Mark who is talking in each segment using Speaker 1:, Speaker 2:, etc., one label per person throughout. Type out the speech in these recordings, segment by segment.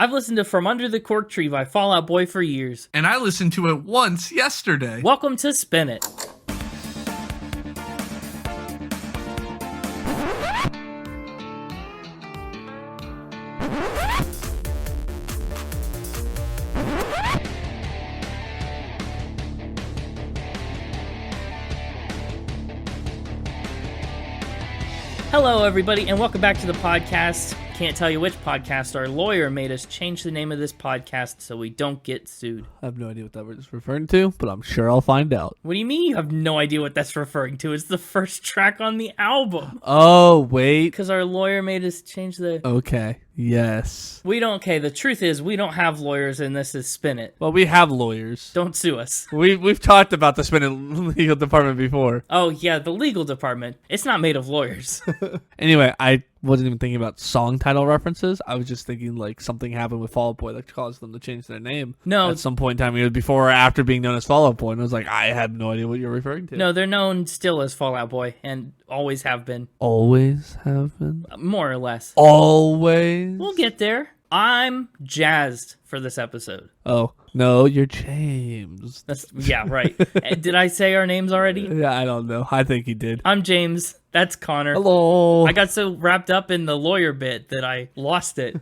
Speaker 1: I've listened to From Under the Cork Tree by Fall Out Boy for years.
Speaker 2: And I listened to it once yesterday.
Speaker 1: Welcome to Spin It. Hello, everybody, and welcome back to the podcast. Can't tell you which podcast. Our lawyer made us change the name of this podcast so we don't get sued.
Speaker 3: I have no idea what that was referring to, but I'm sure I'll find out.
Speaker 1: What do you mean you have no idea what that's referring to? It's the first track on the album.
Speaker 3: Oh, wait.
Speaker 1: Because our lawyer made us change the...
Speaker 3: Okay. Yes.
Speaker 1: We don't... Okay, the truth is we don't have lawyers and this is Spin It.
Speaker 3: Well, we have lawyers.
Speaker 1: Don't sue us.
Speaker 3: We've talked about the Spin It legal department before.
Speaker 1: Oh, yeah, the legal department. It's not made of lawyers.
Speaker 3: Anyway, I wasn't even thinking about song title references. I was just thinking like something happened with Fall Out Boy that caused them to change their name.
Speaker 1: No.
Speaker 3: At some point in time, either before or after being known as Fall Out Boy. And I was like, I had no idea what you're referring to.
Speaker 1: No, they're known still as Fall Out Boy and always have been.
Speaker 3: Always have been?
Speaker 1: More or less.
Speaker 3: Always?
Speaker 1: We'll get there. I'm jazzed for this episode.
Speaker 3: Oh, no, you're James.
Speaker 1: Yeah, right. Did I say our names already?
Speaker 3: Yeah, I don't know. I think you did.
Speaker 1: I'm James. That's Connor.
Speaker 3: Hello.
Speaker 1: I got so wrapped up in the lawyer bit that I lost it.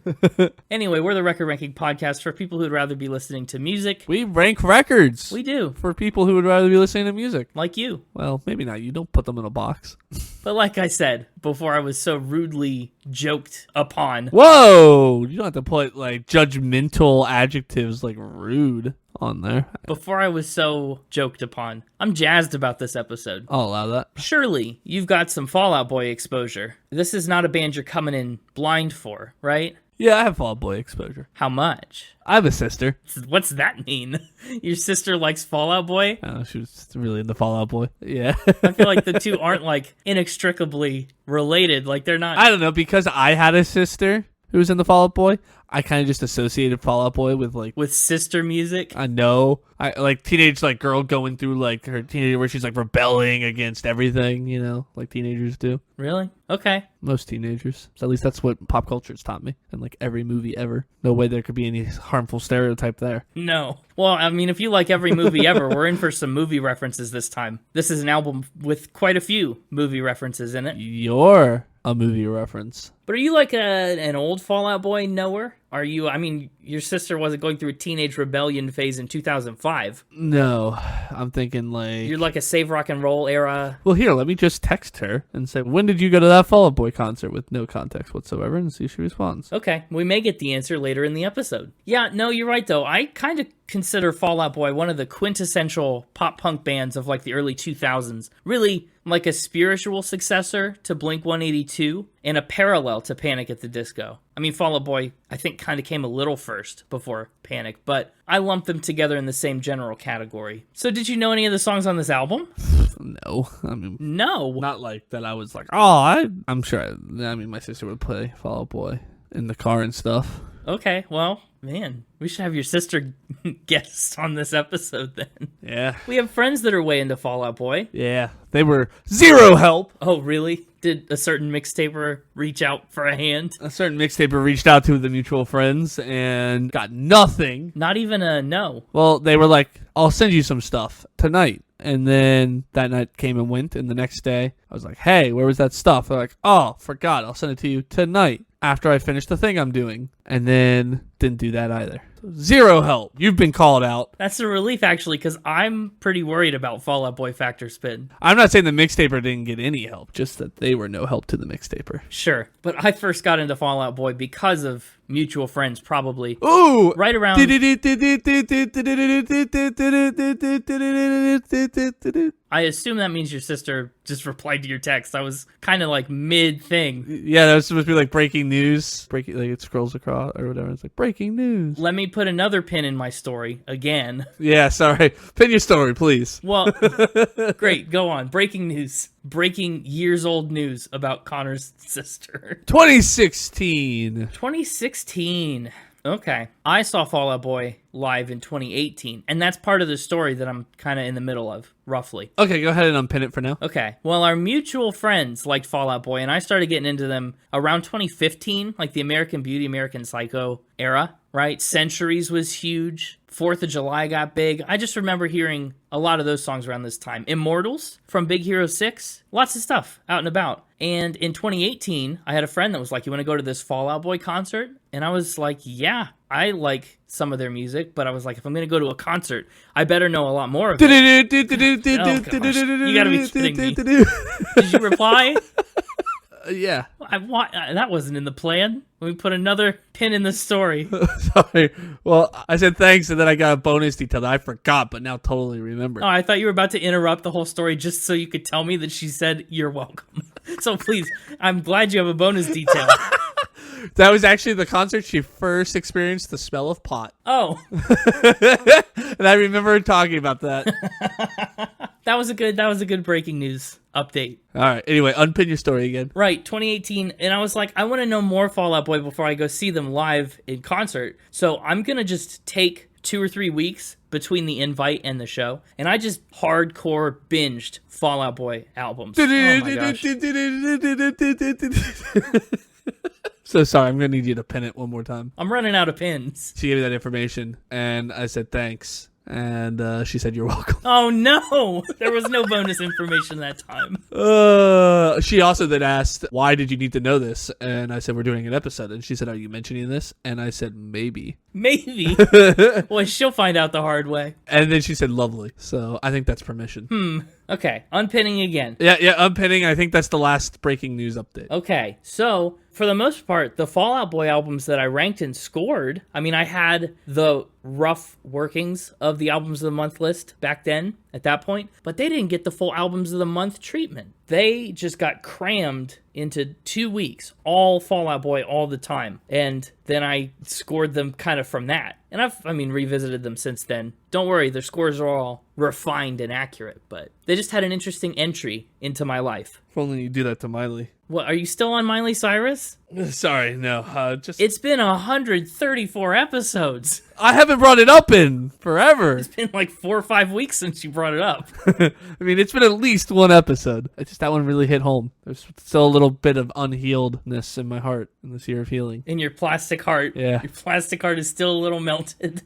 Speaker 1: Anyway, we're the record ranking podcast for people who'd rather be listening to music.
Speaker 3: We rank records.
Speaker 1: We do.
Speaker 3: For people who would rather be listening to music.
Speaker 1: Like you.
Speaker 3: Well, maybe not. You don't put them in a box.
Speaker 1: But like I said, before I was so rudely joked upon.
Speaker 3: Whoa! You don't have to put like judgmental adjectives like rude on there.
Speaker 1: Before I was so joked upon. I'm jazzed about this episode.
Speaker 3: I'll allow that.
Speaker 1: Surely, you've got some Fall Out Boy exposure. This is not a band you're coming in blind for, right?
Speaker 3: Yeah, I have Fall Out Boy exposure.
Speaker 1: How much?
Speaker 3: I have a sister.
Speaker 1: What's that mean? Your sister likes Fall Out Boy?
Speaker 3: Oh, she was really into Fall Out Boy. Yeah.
Speaker 1: I feel like the two aren't like inextricably related. Like they're not.
Speaker 3: I don't know, because I had a sister who was in the Fall Out Boy. I kind of just associated Fall Out Boy with like
Speaker 1: with sister music.
Speaker 3: I know, I like teenage like girl going through like her teenager where she's like rebelling against everything, you know, like teenagers do.
Speaker 1: Really? Okay.
Speaker 3: Most teenagers. So at least that's what pop culture's taught me. And like every movie ever. No way there could be any harmful stereotype there.
Speaker 1: No. Well, I mean, if you like every movie ever, we're in for some movie references this time. This is an album with quite a few movie references in it.
Speaker 3: You're a movie reference.
Speaker 1: But are you like an old Fall Out Boy knower? Are you, I mean, your sister wasn't going through a teenage rebellion phase in 2005.
Speaker 3: No, I'm thinking like...
Speaker 1: You're like a Save Rock and Roll era.
Speaker 3: Well, here, let me just text her and say, when did you go to that Fall Out Boy concert with no context whatsoever and see if she responds.
Speaker 1: Okay, we may get the answer later in the episode. Yeah, no, you're right, though. I kind of consider Fall Out Boy one of the quintessential pop-punk bands of like the early 2000s. Really like a spiritual successor to Blink-182 and a parallel to Panic at the Disco. I mean, Fall Out Boy, I think, kind of came a little first before Panic, but I lump them together in the same general category. So did you know any of the songs on this album?
Speaker 3: No. I mean...
Speaker 1: No.
Speaker 3: Not like that I was like, oh, I'm sure, I mean, my sister would play Fall Out Boy in the car and stuff.
Speaker 1: Okay, well, man, we should have your sister guest on this episode then.
Speaker 3: Yeah.
Speaker 1: We have friends that are way into Fall Out Boy.
Speaker 3: Yeah, they were zero help.
Speaker 1: Oh, really? Did a certain mixtaper reach out for a hand?
Speaker 3: A certain mixtaper reached out to the mutual friends and got nothing.
Speaker 1: Not even a no.
Speaker 3: Well, they were like, I'll send you some stuff tonight. And then that night came and went, and the next day I was like, hey, where was that stuff? They're like, oh, forgot, I'll send it to you tonight after I finish the thing I'm doing. And then didn't do that either. So zero help. You've been called out.
Speaker 1: That's a relief, actually, because I'm pretty worried about Fall Out Boy Factor Spin.
Speaker 3: I'm not saying the Mixtaper didn't get any help, just that they were no help to the Mixtaper.
Speaker 1: Sure, but I first got into Fall Out Boy because of mutual friends, probably.
Speaker 3: Ooh!
Speaker 1: Right around... I assume that means your sister just replied to your text. I was kind of like mid-thing.
Speaker 3: Yeah, that was supposed to be like breaking news. Like it scrolls across or whatever. It's like breaking news.
Speaker 1: Let me put another pin in my story again.
Speaker 3: Yeah, sorry. Pin your story, please.
Speaker 1: Well, great. Go on. Breaking news. Breaking years-old news about Connor's sister.
Speaker 3: 2016.
Speaker 1: 2016. Okay. I saw Fall Out Boy live in 2018, and that's part of the story that I'm kind of in the middle of, roughly.
Speaker 3: Okay, go ahead and unpin it for now.
Speaker 1: Okay. Well, our mutual friends liked Fall Out Boy, and I started getting into them around 2015, like the American Beauty, American Psycho era, right? Centuries was huge. 4th of July got big. I just remember hearing a lot of those songs around this time. Immortals from Big Hero 6. Lots of stuff out and about. And in 2018, I had a friend that was like, you want to go to this Fall Out Boy concert? And I was like, yeah, I like some of their music, but I was like, if I'm going to go to a concert, I better know a lot more of it. Oh, gosh. You got to be kidding me. Did you reply?
Speaker 3: Yeah.
Speaker 1: That wasn't in the plan. Let me put another pin in the story.
Speaker 3: Sorry. Well, I said thanks, and then I got a bonus detail that I forgot, but now totally remember.
Speaker 1: Oh, I thought you were about to interrupt the whole story just so you could tell me that she said you're welcome. So please, I'm glad you have a bonus detail.
Speaker 3: That was actually the concert she first experienced the smell of pot.
Speaker 1: Oh.
Speaker 3: And I remember her talking about that.
Speaker 1: That was a good breaking news update.
Speaker 3: All right. Anyway, unpin your story again.
Speaker 1: Right, 2018, and I was like, I want to know more Fall Out Boy before I go see them live in concert. So I'm going to just take 2 or 3 weeks between the invite and the show, and I just hardcore binged Fall Out Boy albums. Oh my gosh.
Speaker 3: So sorry, I'm going to need you to pin it one more time.
Speaker 1: I'm running out of pins.
Speaker 3: She gave me that information, and I said thanks. And she said, you're welcome.
Speaker 1: Oh, no. There was no bonus information that time.
Speaker 3: She also then asked, why did you need to know this? And I said, we're doing an episode. And she said, are you mentioning this? And I said, maybe.
Speaker 1: Maybe. Well, she'll find out the hard way.
Speaker 3: And then she said, lovely. So I think that's permission.
Speaker 1: Okay, unpinning again.
Speaker 3: Yeah, unpinning. I think that's the last breaking news update.
Speaker 1: Okay, so for the most part, the Fall Out Boy albums that I ranked and scored, I mean, I had the rough workings of the albums of the month list back then at that point, but they didn't get the full albums of the month treatment. They just got crammed into 2 weeks, all Fall Out Boy all the time. And then I scored them kind of from that. And I've revisited them since then. Don't worry, their scores are all refined and accurate, but they just had an interesting entry into my life.
Speaker 3: If only you do that to Miley.
Speaker 1: What, are you still on Miley Cyrus?
Speaker 3: Sorry, no.
Speaker 1: It's been 134 episodes.
Speaker 3: I haven't brought it up in forever.
Speaker 1: It's been like 4 or 5 weeks since you brought it up.
Speaker 3: I mean, it's been at least one episode. It's just that one really hit home. There's still a little bit of unhealedness in my heart in this year of healing.
Speaker 1: In your plastic heart.
Speaker 3: Yeah.
Speaker 1: Your plastic heart is still a little melted.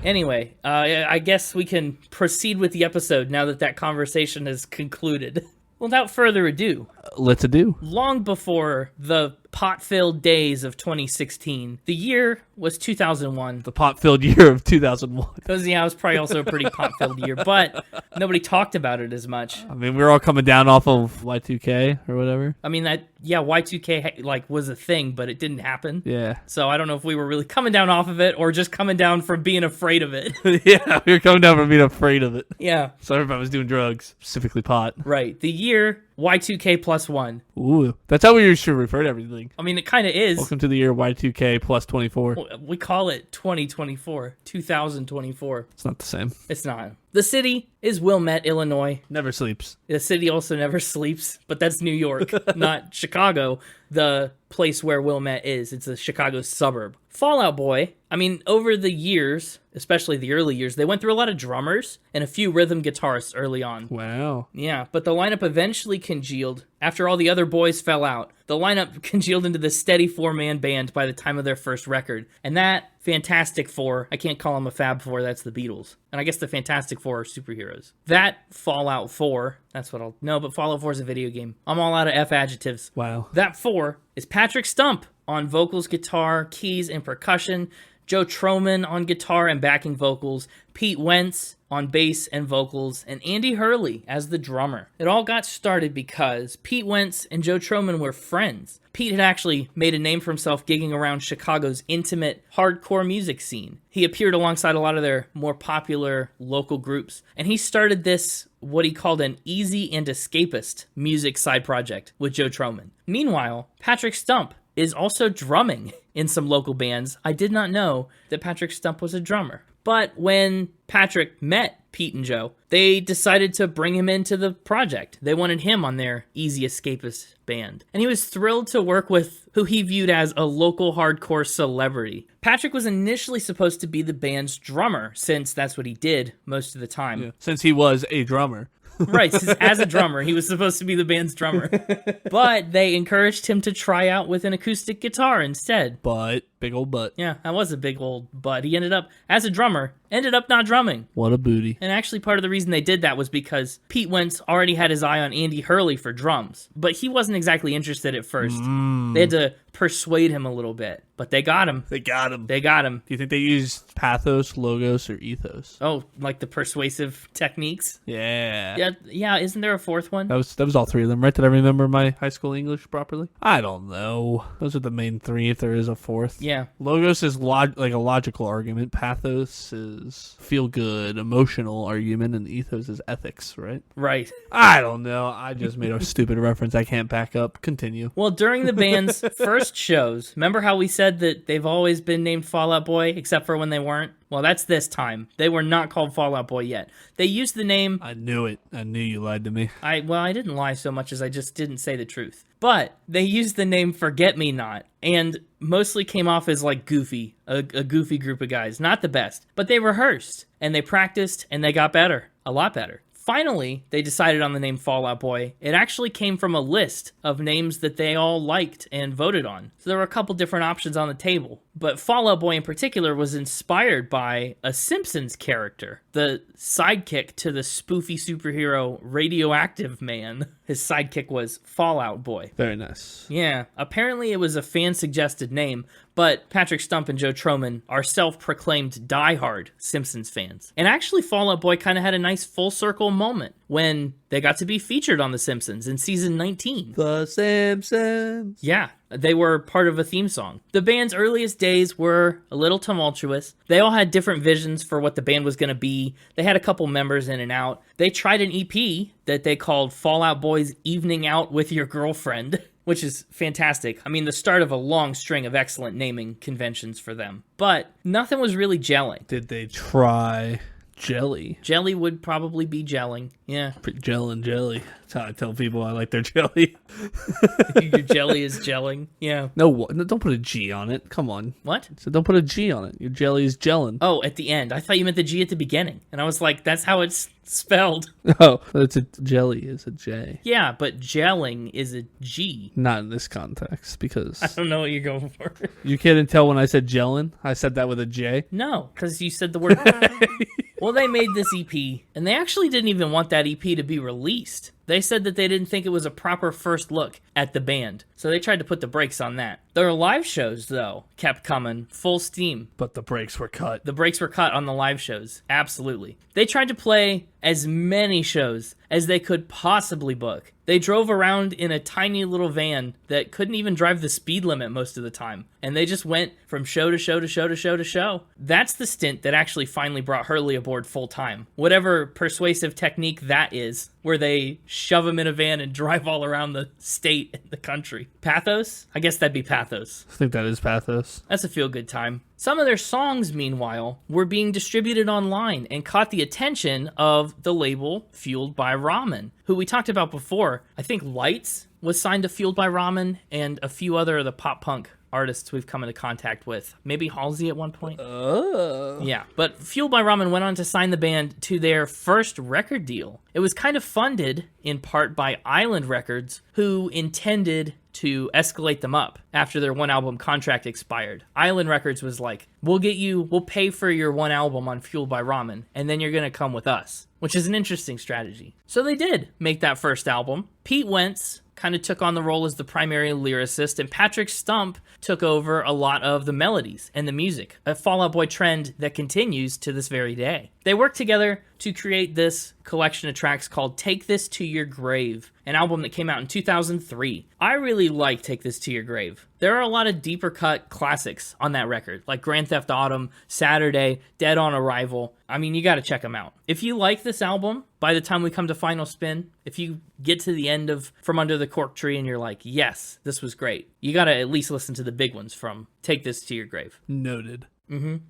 Speaker 3: Anyway,
Speaker 1: I guess we can proceed with the episode now that conversation has concluded. Without further ado,
Speaker 3: let's do.
Speaker 1: Long before the pot-filled days of 2016, the year was 2001.
Speaker 3: The pot-filled year of 2001.
Speaker 1: Because, yeah, it was probably also a pretty pot-filled year, but nobody talked about it as much.
Speaker 3: I mean, we were all coming down off of Y2K or whatever.
Speaker 1: I mean, Y2K was a thing, but it didn't happen.
Speaker 3: Yeah.
Speaker 1: So I don't know if we were really coming down off of it or just coming down from being afraid of it.
Speaker 3: Yeah, we were coming down from being afraid of it.
Speaker 1: Yeah.
Speaker 3: So everybody was doing drugs, specifically pot.
Speaker 1: Right. The year Y2K plus 1.
Speaker 3: Ooh, that's how we should refer to everything.
Speaker 1: I mean, it kind of is.
Speaker 3: Welcome to the year Y2K plus 24.
Speaker 1: We call it 2024, 2024.
Speaker 3: It's not the same.
Speaker 1: It's not. The city is Wilmette, Illinois.
Speaker 3: Never sleeps.
Speaker 1: The city also never sleeps, but that's New York, not Chicago, the place where Wilmette is. It's a Chicago suburb. Fall Out Boy, I mean, over the years, especially the early years, they went through a lot of drummers and a few rhythm guitarists early on.
Speaker 3: Wow.
Speaker 1: Yeah, but the lineup eventually congealed after all the other boys fell out. The lineup congealed into the steady 4-man band by the time of their first record. And that Fantastic Four, I can't call them a Fab Four, that's the Beatles. And I guess the Fantastic Four are superheroes. That Fallout 4, that's what I'll... No, but Fallout 4 is a video game. I'm all out of F adjectives.
Speaker 3: Wow.
Speaker 1: That 4 is Patrick Stump on vocals, guitar, keys, and percussion. Joe Troman on guitar and backing vocals, Pete Wentz on bass and vocals, and Andy Hurley as the drummer. It all got started because Pete Wentz and Joe Troman were friends. Pete had actually made a name for himself gigging around Chicago's intimate hardcore music scene. He appeared alongside a lot of their more popular local groups, and he started this, what he called an easy and escapist music side project with Joe Troman. Meanwhile, Patrick Stump is also drumming in some local bands. I did not know that Patrick Stump was a drummer. But when Patrick met Pete and Joe, they decided to bring him into the project. They wanted him on their easy escapist band. And he was thrilled to work with who he viewed as a local hardcore celebrity. Patrick was initially supposed to be the band's drummer, since that's what he did most of the time.
Speaker 3: Yeah. Since he was a drummer.
Speaker 1: Right, as a drummer, he was supposed to be the band's drummer. But they encouraged him to try out with an acoustic guitar instead.
Speaker 3: But, big old butt.
Speaker 1: Yeah, that was a big old butt. He ended up, as a drummer, not drumming.
Speaker 3: What a booty.
Speaker 1: And actually part of the reason they did that was because Pete Wentz already had his eye on Andy Hurley for drums. But he wasn't exactly interested at first. They had to persuade him a little bit. But they got him.
Speaker 3: They got him.
Speaker 1: They got him.
Speaker 3: Do you think they used pathos, logos, or ethos?
Speaker 1: Oh, like the persuasive techniques?
Speaker 3: Yeah.
Speaker 1: Yeah, isn't there a fourth one?
Speaker 3: That was all three of them, right? Did I remember my high school English properly? I don't know. Those are the main three, if there is a fourth.
Speaker 1: Yeah.
Speaker 3: Logos is like a logical argument. Pathos is feel good, emotional argument, and ethos is ethics, right?
Speaker 1: Right.
Speaker 3: I don't know. I just made a stupid reference I can't back up. Continue.
Speaker 1: Well, during the band's first shows, remember how we said that they've always been named Fall Out Boy, except for when they weren't? Well, that's this time. They were not called Fall Out Boy yet. They used the name...
Speaker 3: I knew it. I knew you lied to me.
Speaker 1: I didn't lie so much as I just didn't say the truth. But they used the name Forget Me Not, and mostly came off as like goofy, a goofy group of guys. Not the best, but they rehearsed, and they practiced, and they got better. A lot better. Finally, they decided on the name Fall Out Boy. It actually came from a list of names that they all liked and voted on. So there were a couple different options on the table. But Fall Out Boy in particular was inspired by a Simpsons character, the sidekick to the spoofy superhero Radioactive Man. His sidekick was Fall Out Boy.
Speaker 3: Very nice.
Speaker 1: Yeah, apparently it was a fan-suggested name, but Patrick Stump and Joe Troman are self-proclaimed diehard Simpsons fans. And actually, Fall Out Boy kind of had a nice full-circle moment when they got to be featured on The Simpsons in season 19.
Speaker 3: The Simpsons.
Speaker 1: Yeah, they were part of a theme song. The band's earliest days were a little tumultuous. They all had different visions for what the band was going to be. They had a couple members in and out. They tried an EP that they called Fall Out Boy's Evening Out with Your Girlfriend, which is fantastic. I mean, the start of a long string of excellent naming conventions for them. But nothing was really gelling.
Speaker 3: Did they try jelly?
Speaker 1: Jelly would probably be gelling. Yeah.
Speaker 3: Gel and jelly. That's how I tell people I like their jelly.
Speaker 1: Your jelly is gelling. Yeah.
Speaker 3: No, don't put a G on it. Come on.
Speaker 1: What?
Speaker 3: So don't put a G on it. Your jelly is gelling.
Speaker 1: Oh, at the end. I thought you meant the G at the beginning. And I was like, that's how it's spelled.
Speaker 3: Oh, it's a jelly is a J.
Speaker 1: Yeah, but gelling is a G.
Speaker 3: Not in this context, because
Speaker 1: I don't know what you're going for.
Speaker 3: You couldn't tell when I said gelling. I said that with a J.
Speaker 1: No, because you said the word. Well, they made this EP, and they actually didn't even want that EP to be released. They said that they didn't think it was a proper first look at the band, so they tried to put the brakes on that. Their live shows, though, kept coming full steam.
Speaker 3: But the brakes were cut.
Speaker 1: The brakes were cut on the live shows, absolutely. They tried to play as many shows as they could possibly book. They drove around in a tiny little van that couldn't even drive the speed limit most of the time. And they just went from show to show to show to show to show. That's the stint that actually finally brought Hurley aboard full time. Whatever persuasive technique that is, where they shove him in a van and drive all around the state and the country. Pathos? I guess that'd be pathos.
Speaker 3: I think that is pathos.
Speaker 1: That's a feel-good time. Some of their songs, meanwhile, were being distributed online and caught the attention of the label Fueled by Ramen, who we talked about before. I think Lights was signed to Fueled by Ramen, and a few other of the pop-punk artists we've come into contact with. Maybe Halsey at one point.
Speaker 3: Oh.
Speaker 1: Yeah, but Fueled by Ramen went on to sign the band to their first record deal. It was kind of funded, in part, by Island Records, who intended to escalate them up after their one-album contract expired. Island Records was like, we'll pay for your one album on Fueled by Ramen, and then you're gonna come with us, which is an interesting strategy. So they did make that first album. Pete Wentz kind of took on the role as the primary lyricist, and Patrick Stump took over a lot of the melodies and the music, a Fall Out Boy trend that continues to this very day. They worked together to create this collection of tracks called Take This to Your Grave, an album that came out in 2003. I really like Take This to Your Grave. There are a lot of deeper cut classics on that record, like Grand Theft Autumn, Saturday, Dead on Arrival. I mean, you gotta check them out. If you like this album, by the time we come to Final Spin, if you get to the end of From Under the Cork Tree and you're like, yes, this was great, you gotta at least listen to the big ones from Take This to Your Grave.
Speaker 3: Noted.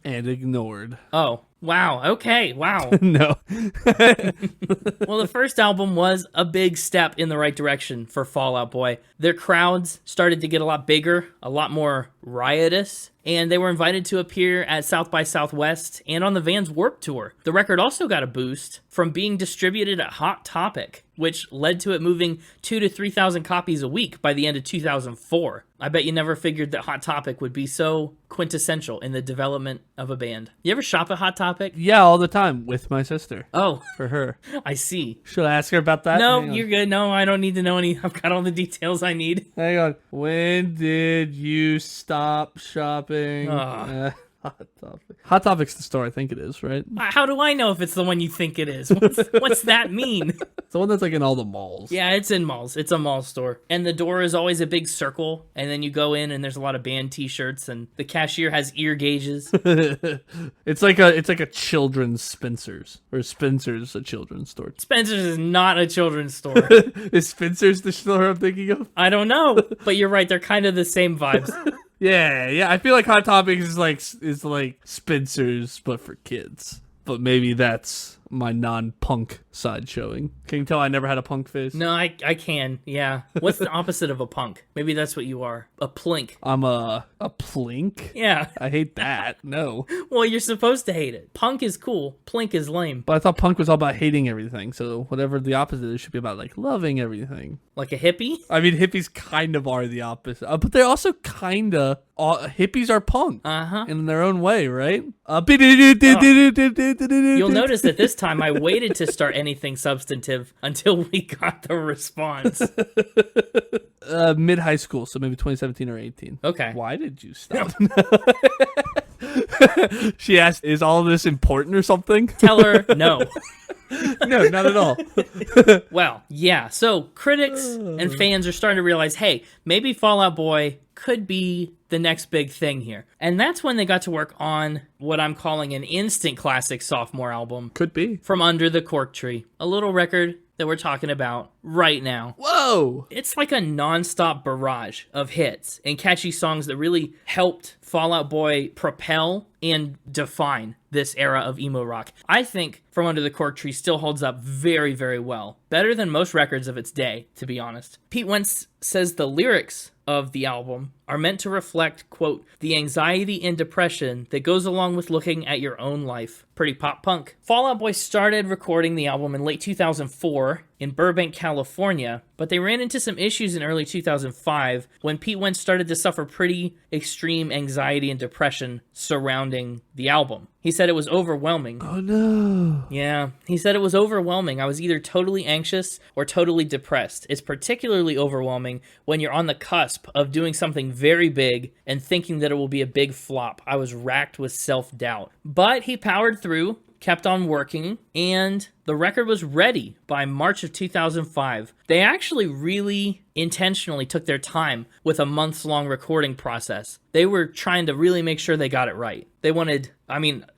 Speaker 3: and ignored.
Speaker 1: Oh, wow. Okay, wow.
Speaker 3: No.
Speaker 1: Well, the first album was a big step in the right direction for Fall Out Boy. Their crowds started to get a lot bigger, a lot more riotous, and they were invited to appear at South by Southwest and on the Vans Warped Tour. The record also got a boost from being distributed at Hot Topic, which led to it moving 2,000 to 3,000 copies a week by the end of 2004. I bet you never figured that Hot Topic would be so quintessential in the development of a band. You ever shop at Hot Topic?
Speaker 3: Yeah, all the time with my sister.
Speaker 1: Oh,
Speaker 3: For her.
Speaker 1: I see.
Speaker 3: Should I ask her about that?
Speaker 1: No,
Speaker 3: Hang on.
Speaker 1: you're good. No, I don't need to know any. I've got all the details I need.
Speaker 3: Hang on. When did you stop shopping? Hot Topic. Hot Topic's the store, I think it is, right?
Speaker 1: How do I know if it's the one you think it is? What's that mean?
Speaker 3: It's the one that's like in all the malls.
Speaker 1: Yeah, it's in malls. It's a mall store. And the door is always a big circle, and then you go in and there's a lot of band t-shirts, and the cashier has ear gauges.
Speaker 3: It's like a children's Spencer's. Or Spencer's a children's store.
Speaker 1: Spencer's is not a children's store.
Speaker 3: Is Spencer's the store I'm thinking of?
Speaker 1: I don't know, but you're right. They're kind of the same vibes.
Speaker 3: Yeah. I feel like Hot Topic is like Spencer's, but for kids. But maybe that's my non-punk side showing. Can you tell I never had a punk phase?
Speaker 1: No, I can, yeah. What's the opposite of a punk? Maybe that's what you are. A plink.
Speaker 3: I'm a plink?
Speaker 1: Yeah.
Speaker 3: I hate that. No.
Speaker 1: Well, you're supposed to hate it. Punk is cool. Plink is lame.
Speaker 3: But I thought punk was all about hating everything. So whatever the opposite is should be about like loving everything.
Speaker 1: Like a hippie?
Speaker 3: I mean, hippies kind of are the opposite. But they're also kind of... hippies are punk.
Speaker 1: Uh-huh.
Speaker 3: In their own way, right?
Speaker 1: You'll notice that this time I waited to start anything substantive until we got the response.
Speaker 3: Mid-high school, so maybe 2017 or 18.
Speaker 1: Okay.
Speaker 3: Why did you stop? She asked, is all this important or something?
Speaker 1: Tell her no.
Speaker 3: No, not at all.
Speaker 1: Well, yeah. So critics and fans are starting to realize, hey, maybe Fall Out Boy could be the next big thing here. And that's when they got to work on what I'm calling an instant classic sophomore album.
Speaker 3: Could be.
Speaker 1: From Under the Cork Tree. A little record that we're talking about right now.
Speaker 3: Whoa!
Speaker 1: It's like a nonstop barrage of hits and catchy songs that really helped Fall Out Boy propel and define this era of emo rock. I think From Under the Cork Tree still holds up very, very well. Better than most records of its day, to be honest. Pete Wentz says the lyrics of the album are meant to reflect, quote, the anxiety and depression that goes along with looking at your own life. Pretty pop punk. Fall Out Boy started recording the album in late 2004 in Burbank, California, but they ran into some issues in early 2005 when Pete Wentz started to suffer pretty extreme anxiety and depression surrounding the album. He said it was overwhelming.
Speaker 3: Oh no.
Speaker 1: Yeah, he said it was overwhelming. I was either totally anxious or totally depressed. It's particularly overwhelming when you're on the cusp of doing something very big and thinking that it will be a big flop. I was racked with self-doubt. But he powered through, kept on working, and the record was ready by March of 2005. They actually really intentionally took their time with a months-long recording process. They were trying to really make sure they got it right. They wanted,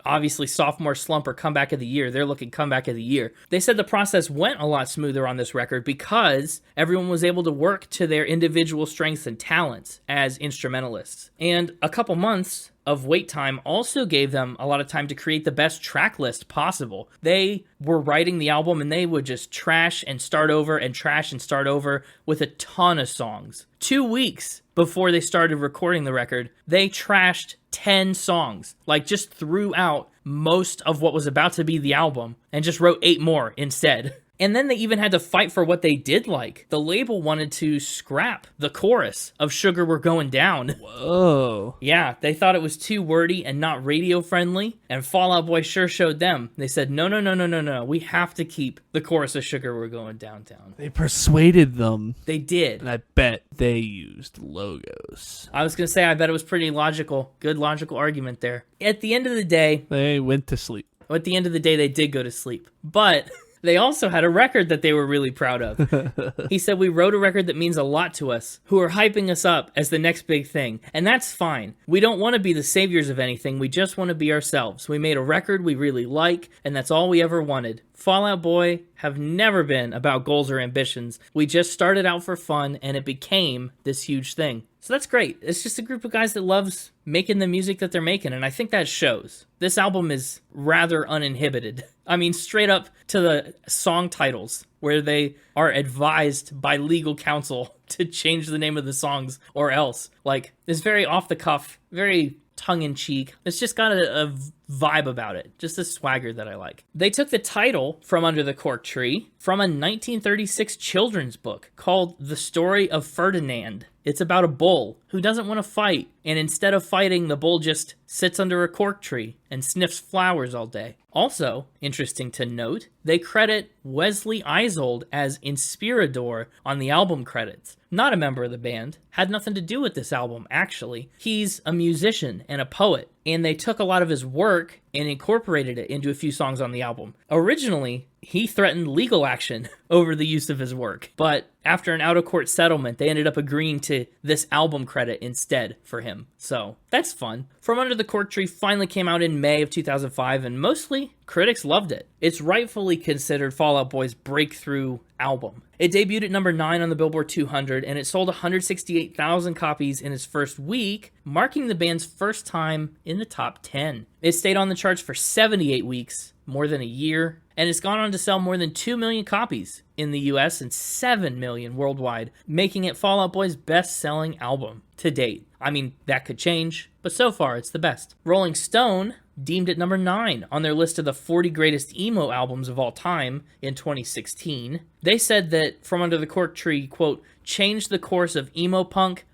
Speaker 1: obviously Sophomore Slump or Comeback of the Year. They're looking Comeback of the Year. They said the process went a lot smoother on this record because everyone was able to work to their individual strengths and talents as instrumentalists. And a couple months of wait time also gave them a lot of time to create the best track list possible. They were writing the album and they would just trash and start over and trash and start over with a ton of songs. 2 weeks before they started recording the record, they trashed 10 songs, like just threw out most of what was about to be the album and just wrote 8 more instead. And then they even had to fight for what they did like. The label wanted to scrap the chorus of Sugar We're Going Down.
Speaker 3: Whoa.
Speaker 1: Yeah, they thought it was too wordy and not radio friendly, and Fall Out Boy sure showed them. They said, no, we have to keep the chorus of Sugar We're Going Downtown.
Speaker 3: They persuaded them.
Speaker 1: They did.
Speaker 3: And I bet they used logos.
Speaker 1: I was going to say, I bet it was pretty logical. Good logical argument there. At the end of the day...
Speaker 3: They went to sleep.
Speaker 1: At the end of the day, they did go to sleep. But... they also had a record that they were really proud of. He said, we wrote a record that means a lot to us, who are hyping us up as the next big thing. And that's fine. We don't want to be the saviors of anything. We just want to be ourselves. We made a record we really like, and that's all we ever wanted. Fall Out Boy have never been about goals or ambitions. We just started out for fun, and it became this huge thing. So that's great. It's just a group of guys that loves making the music that they're making, and I think that shows. This album is rather uninhibited. I mean, straight up to the song titles, where they are advised by legal counsel to change the name of the songs or else. Like, it's very off the cuff, very tongue-in-cheek. It's just got a vibe about it, just a swagger that I like. They took the title from under the cork tree from a 1936 children's book called The Story of Ferdinand. It's about a bull who doesn't want to fight, and instead of fighting, the bull just sits under a cork tree and sniffs flowers all day. Also, interesting to note, they credit Wesley Isold as Inspirador on the album credits. Not a member of the band, had nothing to do with this album, actually. He's a musician and a poet, and they took a lot of his work and incorporated it into a few songs on the album. Originally, he threatened legal action over the use of his work, but after an out-of-court settlement, they ended up agreeing to this album credit instead for him. So, that's fun. From Under the Cork Tree finally came out in May of 2005, and mostly, critics loved it. It's rightfully considered Fall Out Boy's breakthrough album. It debuted at number 9 on the Billboard 200, and it sold 168,000 copies in its first week, marking the band's first time in the top 10. It stayed on the charts for 78 weeks, more than a year, and it's gone on to sell more than 2 million copies in the US and 7 million worldwide, making it Fall Out Boy's best-selling album to date. I mean, that could change, but so far it's the best. Rolling Stone deemed it number 9 on their list of the 40 greatest emo albums of all time in 2016. They said that From Under the Cork Tree, quote, changed the course of emo punk,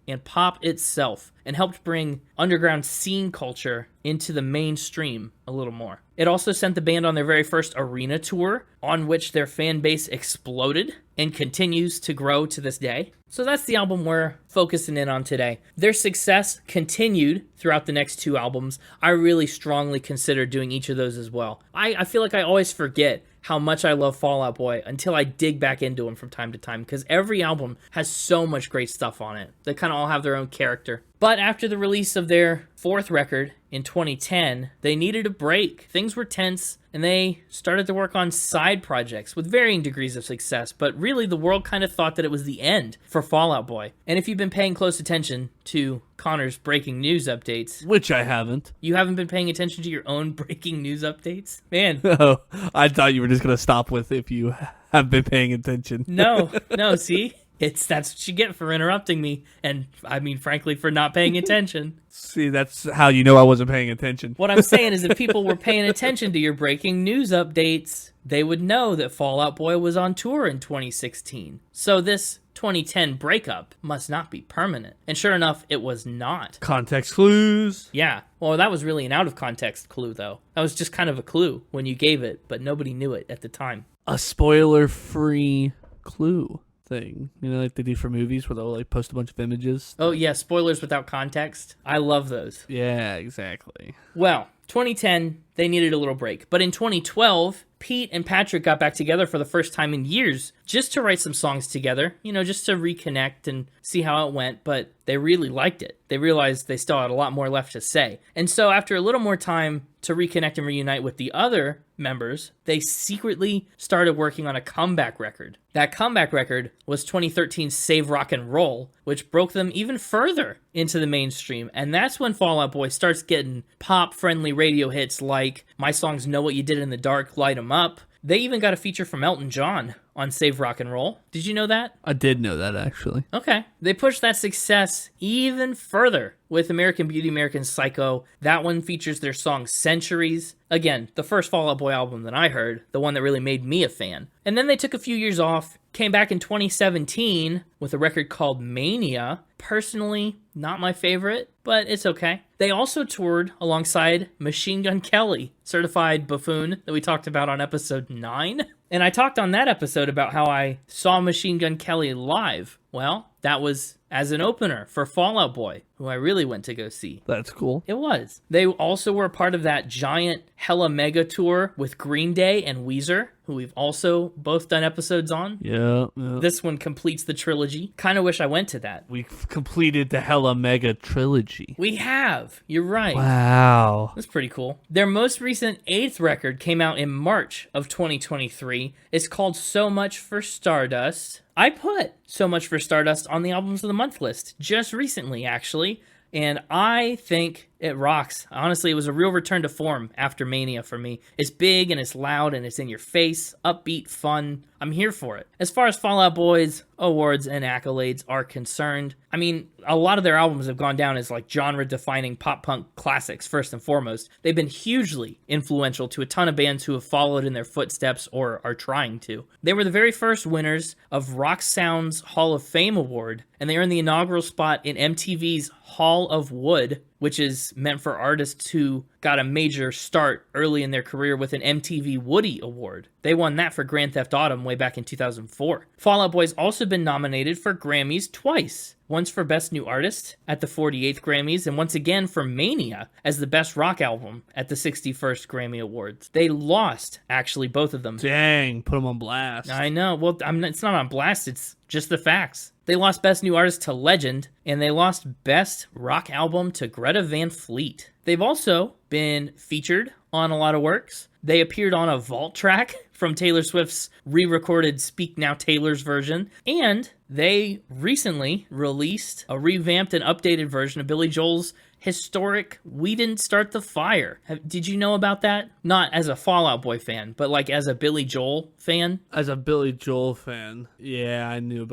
Speaker 1: and pop itself, and helped bring underground scene culture into the mainstream a little more. It also sent the band on their very first arena tour, on which their fan base exploded and continues to grow to this day. So that's the album we're focusing in on today. Their success continued throughout the next 2 albums. I really strongly consider doing each of those as well. I feel like I always forget how much I love Fall Out Boy until I dig back into them from time to time, because every album has so much great stuff on it. They kind of all have their own character. But after the release of their 4th record in 2010, they needed a break. Things were tense, and they started to work on side projects with varying degrees of success, but really the world kind of thought that it was the end for Fall Out Boy. And if you've been paying close attention to Connor's breaking news updates,
Speaker 3: Which I haven't.
Speaker 1: you haven't been paying attention to your own breaking news updates? Man,
Speaker 3: Oh, I thought you were just going to stop with if you have been paying attention.
Speaker 1: no, see? That's what you get for interrupting me, and I mean, frankly, for not paying attention.
Speaker 3: See, that's how you know I wasn't paying attention.
Speaker 1: What I'm saying is if people were paying attention to your breaking news updates, they would know that Fall Out Boy was on tour in 2016. So this 2010 breakup must not be permanent. And sure enough, it was not.
Speaker 3: Context clues.
Speaker 1: Yeah, well, that was really an out-of-context clue, though. That was just kind of a clue when you gave it, but nobody knew it at the time.
Speaker 3: A spoiler-free clue thing. You know, like they do for movies where they'll like post a bunch of images.
Speaker 1: Oh, yeah, spoilers without context. I love those.
Speaker 3: Yeah, exactly.
Speaker 1: Well, 2010, they needed a little break. But in 2012, Pete and Patrick got back together for the first time in years just to write some songs together, you know, just to reconnect and see how it went. But they really liked it. They realized they still had a lot more left to say. And so after a little more time to reconnect and reunite with the other members, they secretly started working on a comeback record. That comeback record was 2013's Save Rock and Roll, which broke them even further into the mainstream. And that's when Fall Out Boy starts getting pop-friendly radio hits like My Songs Know What You Did in the Dark, Light 'Em Up. They even got a feature from Elton John on Save Rock and Roll. Did you know that?
Speaker 3: I did know that, actually.
Speaker 1: Okay. They pushed that success even further with American Beauty, American Psycho. That one features their song Centuries. Again, the first Fall Out Boy album that I heard, the one that really made me a fan. And then they took a few years off, came back in 2017 with a record called Mania. Personally, not my favorite, but it's okay. They also toured alongside Machine Gun Kelly, certified buffoon that we talked about on episode 9. And I talked on that episode about how I saw Machine Gun Kelly live. Well, that was as an opener for Fall Out Boy, who I really went to go see.
Speaker 3: That's cool.
Speaker 1: It was. They also were part of that giant hella mega tour with Green Day and Weezer, who who we've also both done episodes on.
Speaker 3: Yeah.
Speaker 1: This one completes the trilogy. Kind of wish I went to that.
Speaker 3: We've completed the Hella Mega trilogy.
Speaker 1: We have. You're right.
Speaker 3: Wow.
Speaker 1: That's pretty cool. Their most recent 8th record came out in March of 2023. It's called So Much for Stardust. I put So Much for Stardust on the Albums of the Month list just recently, actually. And I think it rocks. Honestly, it was a real return to form after Mania for me. It's big and it's loud and it's in your face, upbeat, fun. I'm here for it. As far as Fall Out Boy's awards and accolades are concerned, I mean, a lot of their albums have gone down as like genre-defining pop-punk classics, first and foremost. They've been hugely influential to a ton of bands who have followed in their footsteps or are trying to. They were the very first winners of Rock Sound's Hall of Fame Award, and they earned the inaugural spot in MTV's Hall of Wood, which is meant for artists who got a major start early in their career with an MTV Woody Award. They won that for Grand Theft Autumn way back in 2004. Fall Out Boy's also been nominated for Grammys twice. Once for Best New Artist at the 48th Grammys, and once again for Mania as the Best Rock Album at the 61st Grammy Awards. They lost, actually, both of them.
Speaker 3: Dang, put them on blast.
Speaker 1: I know. Well, it's not on blast, it's just the facts. They lost Best New Artist to Legend, and they lost Best Rock Album to Greta Van Fleet. They've also been featured on a lot of works. They appeared on a vault track from Taylor Swift's re-recorded Speak Now Taylor's version, and they recently released a revamped and updated version of Billy Joel's historic We Didn't Start the Fire. Did you know about that? Not as a Fall Out Boy fan, but like as a Billy Joel fan.
Speaker 3: As a Billy Joel fan, yeah, I knew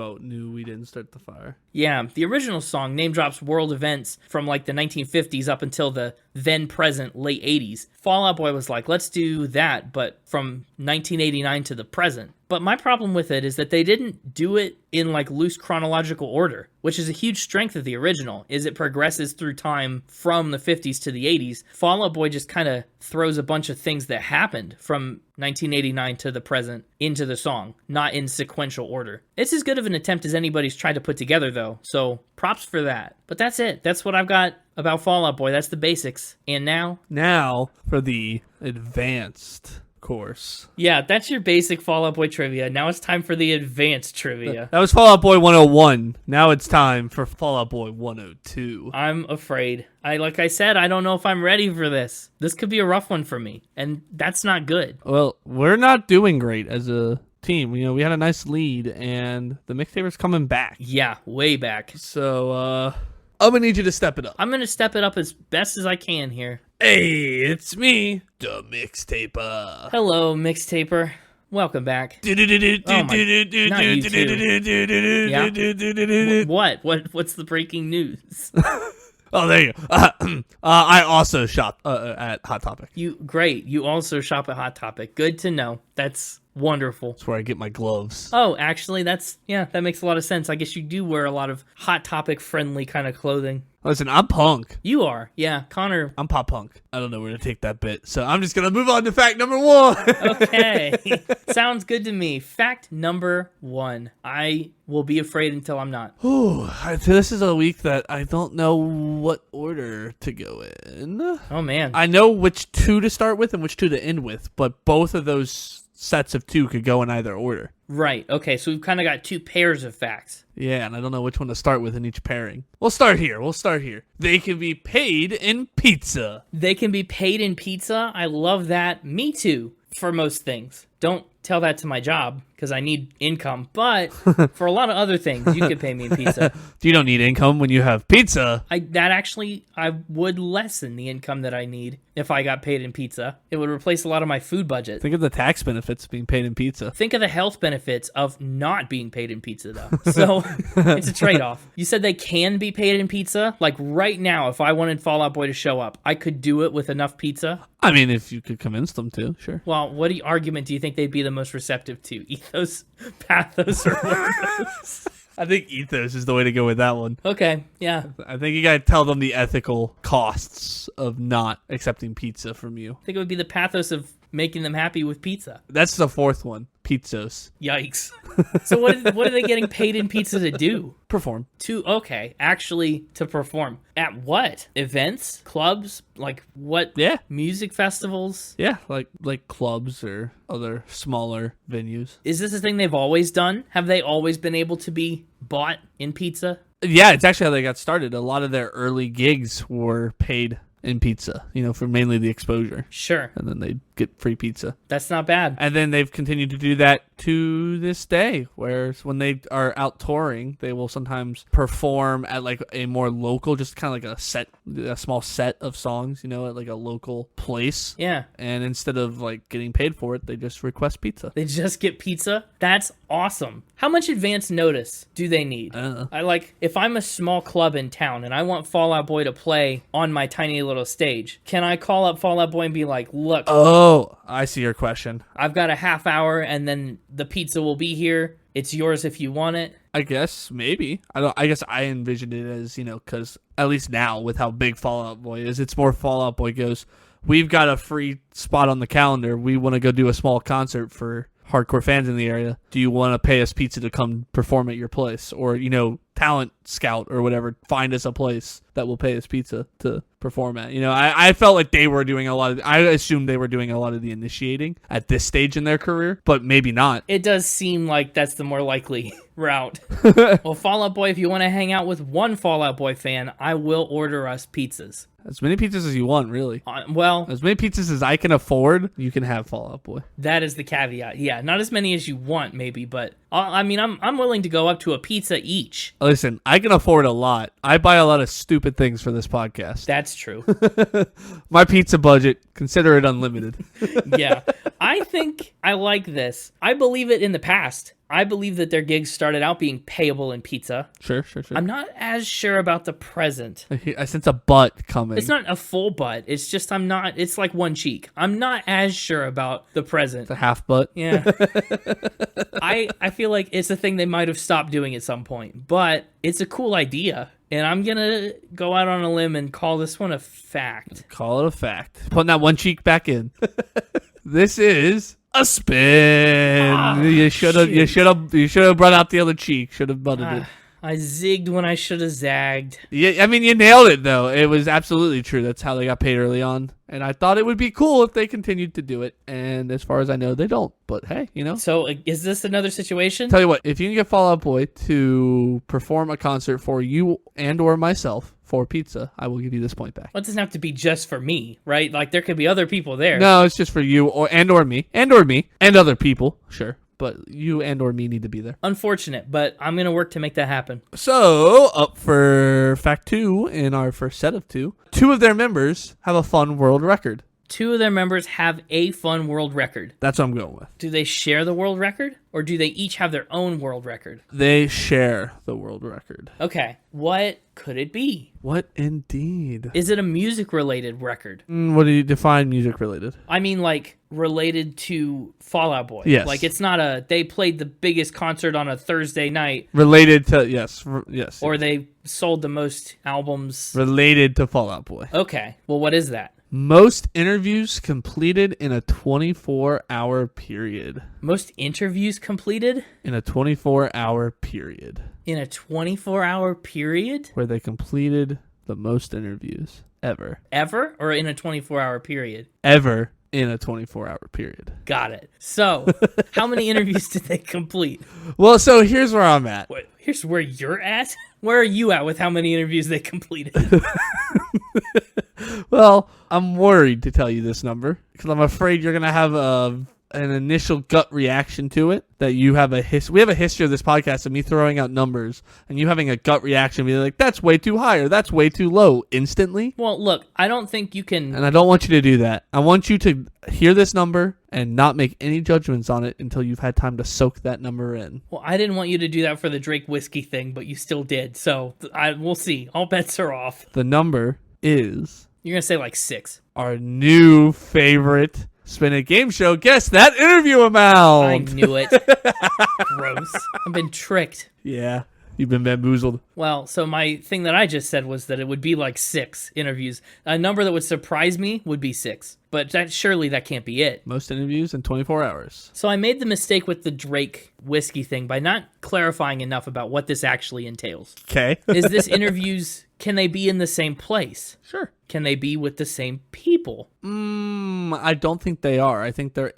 Speaker 3: We Didn't Start the Fire.
Speaker 1: Yeah, the original song name drops world events from like the 1950s up until the then present late 80s. Fall Out Boy was like, let's do that, but from 1989 to the present. But my problem with it is that they didn't do it in like loose chronological order, which is a huge strength of the original, is it progresses through time from the 50s to the 80s. Fall Out Boy just kind of throws a bunch of things that happened from 1989 to the present into the song, not in sequential order. It's as good of an attempt as anybody's tried to put together, though, so props for that. But that's it. That's what I've got about Fall Out Boy. That's the basics. And now
Speaker 3: for the advanced course.
Speaker 1: Yeah, that's your basic Fall Out Boy trivia. Now it's time for the advanced trivia.
Speaker 3: That was Fall Out Boy 101. Now it's time for Fall Out Boy 102.
Speaker 1: I'm afraid. Like I said, I don't know if I'm ready for this. This could be a rough one for me, and that's not good.
Speaker 3: Well, we're not doing great as a team. You know, we had a nice lead, and the Mixtaper's coming back.
Speaker 1: Yeah, way back.
Speaker 3: So, I'm gonna need you to step it up.
Speaker 1: I'm gonna step it up as best as I can here.
Speaker 3: Hey, it's me, the Mixtaper.
Speaker 1: Hello, Mixtaper. Welcome back. Oh my, not you too. Yeah? What's the breaking news?
Speaker 3: Oh, there you go. I also shop at Hot Topic.
Speaker 1: Great. You also shop at Hot Topic. Good to know. That's wonderful.
Speaker 3: That's where I get my gloves.
Speaker 1: Oh, actually, that makes a lot of sense. I guess you do wear a lot of Hot Topic friendly kind of clothing.
Speaker 3: Listen, I'm punk.
Speaker 1: You are. Yeah, Connor.
Speaker 3: I'm pop punk. I don't know where to take that bit, so I'm just going to move on to fact number 1.
Speaker 1: Okay. Sounds good to me. Fact number 1. I will be afraid until I'm not.
Speaker 3: Ooh, this is a week that I don't know what order to go in.
Speaker 1: Oh, man.
Speaker 3: I know which 2 to start with and which 2 to end with, but both of those sets of 2 could go in either order.
Speaker 1: Right. Okay, so we've kind of got 2 pairs of facts.
Speaker 3: Yeah, and I don't know which one to start with in each pairing. We'll start here. They can be paid in pizza.
Speaker 1: They can be paid in pizza? I love that. Me too, for most things. Don't tell that to my job, because I need income. But for a lot of other things, you could pay me in pizza.
Speaker 3: You don't need income when you have pizza.
Speaker 1: I would lessen the income that I need if I got paid in pizza. It would replace a lot of my food budget.
Speaker 3: Think of the tax benefits of being paid in pizza.
Speaker 1: Think of the health benefits of not being paid in pizza, though. So it's a trade-off. You said they can be paid in pizza? Like right now, if I wanted Fall Out Boy to show up, I could do it with enough pizza?
Speaker 3: I mean, if you could convince them to, sure.
Speaker 1: Well, what argument do you think they'd be the most receptive to? Ethos, pathos, or one of those?
Speaker 3: I think ethos is the way to go with that one.
Speaker 1: Okay, yeah.
Speaker 3: I think you gotta tell them the ethical costs of not accepting pizza from you.
Speaker 1: I think it would be the pathos of making them happy with pizza.
Speaker 3: That's the 4th one. pizzas.
Speaker 1: Yikes. So what are they getting paid in pizza to do?
Speaker 3: Perform.
Speaker 1: Actually to perform. At what? Events? Clubs? Like what?
Speaker 3: Yeah.
Speaker 1: Music festivals?
Speaker 3: Yeah, like clubs or other smaller venues.
Speaker 1: Is this a thing they've always done? Have they always been able to be bought in pizza?
Speaker 3: Yeah, it's actually how they got started. A lot of their early gigs were paid in pizza, for mainly the exposure.
Speaker 1: Sure.
Speaker 3: And then they get free pizza.
Speaker 1: That's not bad.
Speaker 3: And then they've continued to do that to this day, where when they are out touring, they will sometimes perform at like a more local, just kind of like a small set of songs, at like a local place.
Speaker 1: Yeah.
Speaker 3: And instead of like getting paid for it, they just request pizza.
Speaker 1: They just get pizza? That's awesome. How much advance notice do they need? If I'm a small club in town and I want Fall Out Boy to play on my tiny little stage, can I call up Fall Out Boy and be like, look,
Speaker 3: oh, I see your question.
Speaker 1: I've got a half hour and then the pizza will be here. It's yours if you want it.
Speaker 3: I guess maybe. I guess I envisioned it as, because at least now with how big Fall Out Boy is, it's more Fall Out Boy goes, we've got a free spot on the calendar. We want to go do a small concert for hardcore fans in the area. Do you want to pay us pizza to come perform at your place? Or, talent scout or whatever, find us a place that will pay us pizza to perform at. I felt like they were doing I assumed they were doing a lot of the initiating at this stage in their career, but maybe not.
Speaker 1: It does seem like that's the more likely route. Well, Fall Out Boy, if you want to hang out with one Fall Out Boy fan, I will order us pizzas.
Speaker 3: As many pizzas as you want, really.
Speaker 1: As
Speaker 3: many pizzas as I can afford, you can have Fall Out Boy.
Speaker 1: That is the caveat. Yeah, not as many as you want, maybe, but I'm willing to go up to a pizza each.
Speaker 3: Listen, I can afford a lot. I buy a lot of stupid things for this podcast.
Speaker 1: That's true.
Speaker 3: My pizza budget, consider it unlimited.
Speaker 1: Yeah, I think I like this. I believe it in the past. I believe that their gigs started out being payable in pizza.
Speaker 3: Sure.
Speaker 1: I'm not as sure about the present.
Speaker 3: I sense a butt coming.
Speaker 1: It's not a full butt. It's just it's like one cheek. I'm not as sure about the present.
Speaker 3: It's a half butt.
Speaker 1: Yeah. I feel like it's a thing they might have stopped doing at some point, but it's a cool idea. And I'm going to go out on a limb and call this one a fact.
Speaker 3: Call it a fact. Putting that one cheek back in. This is a spin. You should have brought out the other cheek. Should have butted it.
Speaker 1: I zigged when I should have zagged.
Speaker 3: Yeah, you nailed it though. It was absolutely true. That's how they got paid early on. And I thought it would be cool if they continued to do it. And as far as I know, they don't. But hey,
Speaker 1: So is this another situation?
Speaker 3: Tell you what, if you can get Fall Out Boy to perform a concert for you and or myself for pizza, I will give you this point back.
Speaker 1: Well, it doesn't have to be just for me, right? Like there could be other people there.
Speaker 3: No, it's just for you or me and other people. Sure. But you and or me need to be there.
Speaker 1: Unfortunate, but I'm going to work to make that happen.
Speaker 3: So, up for fact 2 in our first set of 2. 2 of their members have a fun world record.
Speaker 1: 2 of their members have a fun world record.
Speaker 3: That's what I'm going with.
Speaker 1: Do they share the world record? Or do they each have their own world record?
Speaker 3: They share the world record.
Speaker 1: Okay. What could it be?
Speaker 3: What indeed?
Speaker 1: Is it a music-related record?
Speaker 3: What do you define music-related?
Speaker 1: I mean, like, related to Fall Out Boy.
Speaker 3: Yes.
Speaker 1: Like, it's not they played the biggest concert on a Thursday night.
Speaker 3: Related to, yes.
Speaker 1: Or they sold the most albums.
Speaker 3: Related to Fall Out Boy.
Speaker 1: Okay. Well, what is that?
Speaker 3: Most interviews completed in a 24-hour period.
Speaker 1: Most interviews completed?
Speaker 3: In a 24-hour period.
Speaker 1: In a 24-hour period?
Speaker 3: Where they completed the most interviews ever.
Speaker 1: Ever? Or in a 24-hour period?
Speaker 3: Ever in a 24-hour period.
Speaker 1: Got it. So, how many interviews did they complete?
Speaker 3: Well, so here's where I'm at.
Speaker 1: Wait, here's where you're at? Where are you at with how many interviews they completed?
Speaker 3: Well, I'm worried to tell you this number because I'm afraid you're going to have an initial gut reaction to it. That you have we have a history of this podcast of me throwing out numbers and you having a gut reaction being like, that's way too high or that's way too low instantly.
Speaker 1: Well, look, I don't think you can...
Speaker 3: And I don't want you to do that. I want you to hear this number and not make any judgments on it until you've had time to soak that number in.
Speaker 1: Well, I didn't want you to do that for the Drake whiskey thing, but you still did. So we'll see. All bets are off.
Speaker 3: The number is...
Speaker 1: You're going to say like 6.
Speaker 3: Our new favorite Spin It game show. Guess that interview amount.
Speaker 1: I knew it. Gross. I've been tricked.
Speaker 3: Yeah. You've been bamboozled.
Speaker 1: Well, so my thing that I just said was that it would be like 6 interviews. A number that would surprise me would be 6. But surely that can't be it.
Speaker 3: Most interviews in 24 hours.
Speaker 1: So I made the mistake with the Drake whiskey thing by not clarifying enough about what this actually entails.
Speaker 3: Okay.
Speaker 1: Is this interviews, can they be in the same place?
Speaker 3: Sure.
Speaker 1: Can they be with the same people?
Speaker 3: I don't think they are. I think they're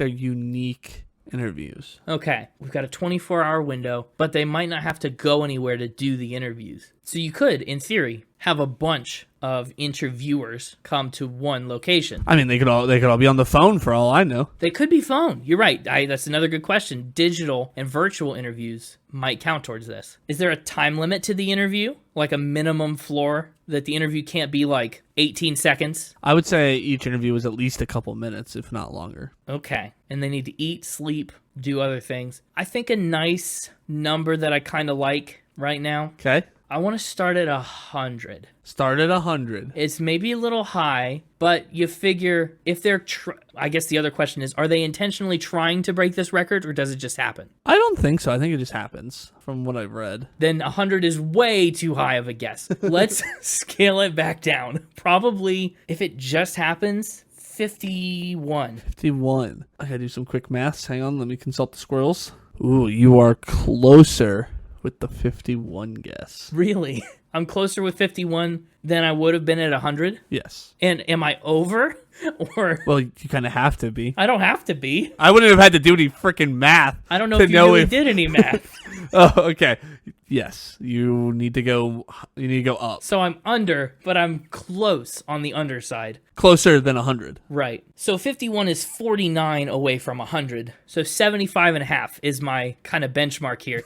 Speaker 3: unique interviews.
Speaker 1: Okay, we've got a 24-hour window, but they might not have to go anywhere to do the interviews. So you could, in theory, have a bunch of interviewers come to one location.
Speaker 3: I mean, they could all be on the phone for all I know.
Speaker 1: They could be phone. You're right. That's another good question. Digital and virtual interviews might count towards this. Is there a time limit to the interview? Like a minimum floor that the interview can't be like 18 seconds?
Speaker 3: I would say each interview is at least a couple minutes, if not longer.
Speaker 1: Okay. And they need to eat, sleep, do other things. I think a nice number that I kind of like right now.
Speaker 3: Okay.
Speaker 1: I want to start at 100.
Speaker 3: Start at 100.
Speaker 1: It's maybe a little high, but you figure if they're, I guess the other question is, are they intentionally trying to break this record or does it just happen?
Speaker 3: I don't think so. I think it just happens from what I've read.
Speaker 1: Then 100 is way too high of a guess. Let's scale it back down. Probably, if it just happens, 51.
Speaker 3: 51. I gotta do some quick maths. Hang on, let me consult the squirrels. Ooh, you are closer with the 51 guess.
Speaker 1: Really? I'm closer with 51 than I would have been at 100?
Speaker 3: Yes.
Speaker 1: And am I over? Or
Speaker 3: Well, you kind of have to be.
Speaker 1: I don't have to be.
Speaker 3: I wouldn't have had to do any freaking math.
Speaker 1: I don't know if you really did any math.
Speaker 3: Oh, okay. Yes, you need to go up.
Speaker 1: So I'm under, but I'm close on the underside.
Speaker 3: Closer than 100.
Speaker 1: Right. So 51 is 49 away from 100. So 75 and a half is my kind of benchmark here.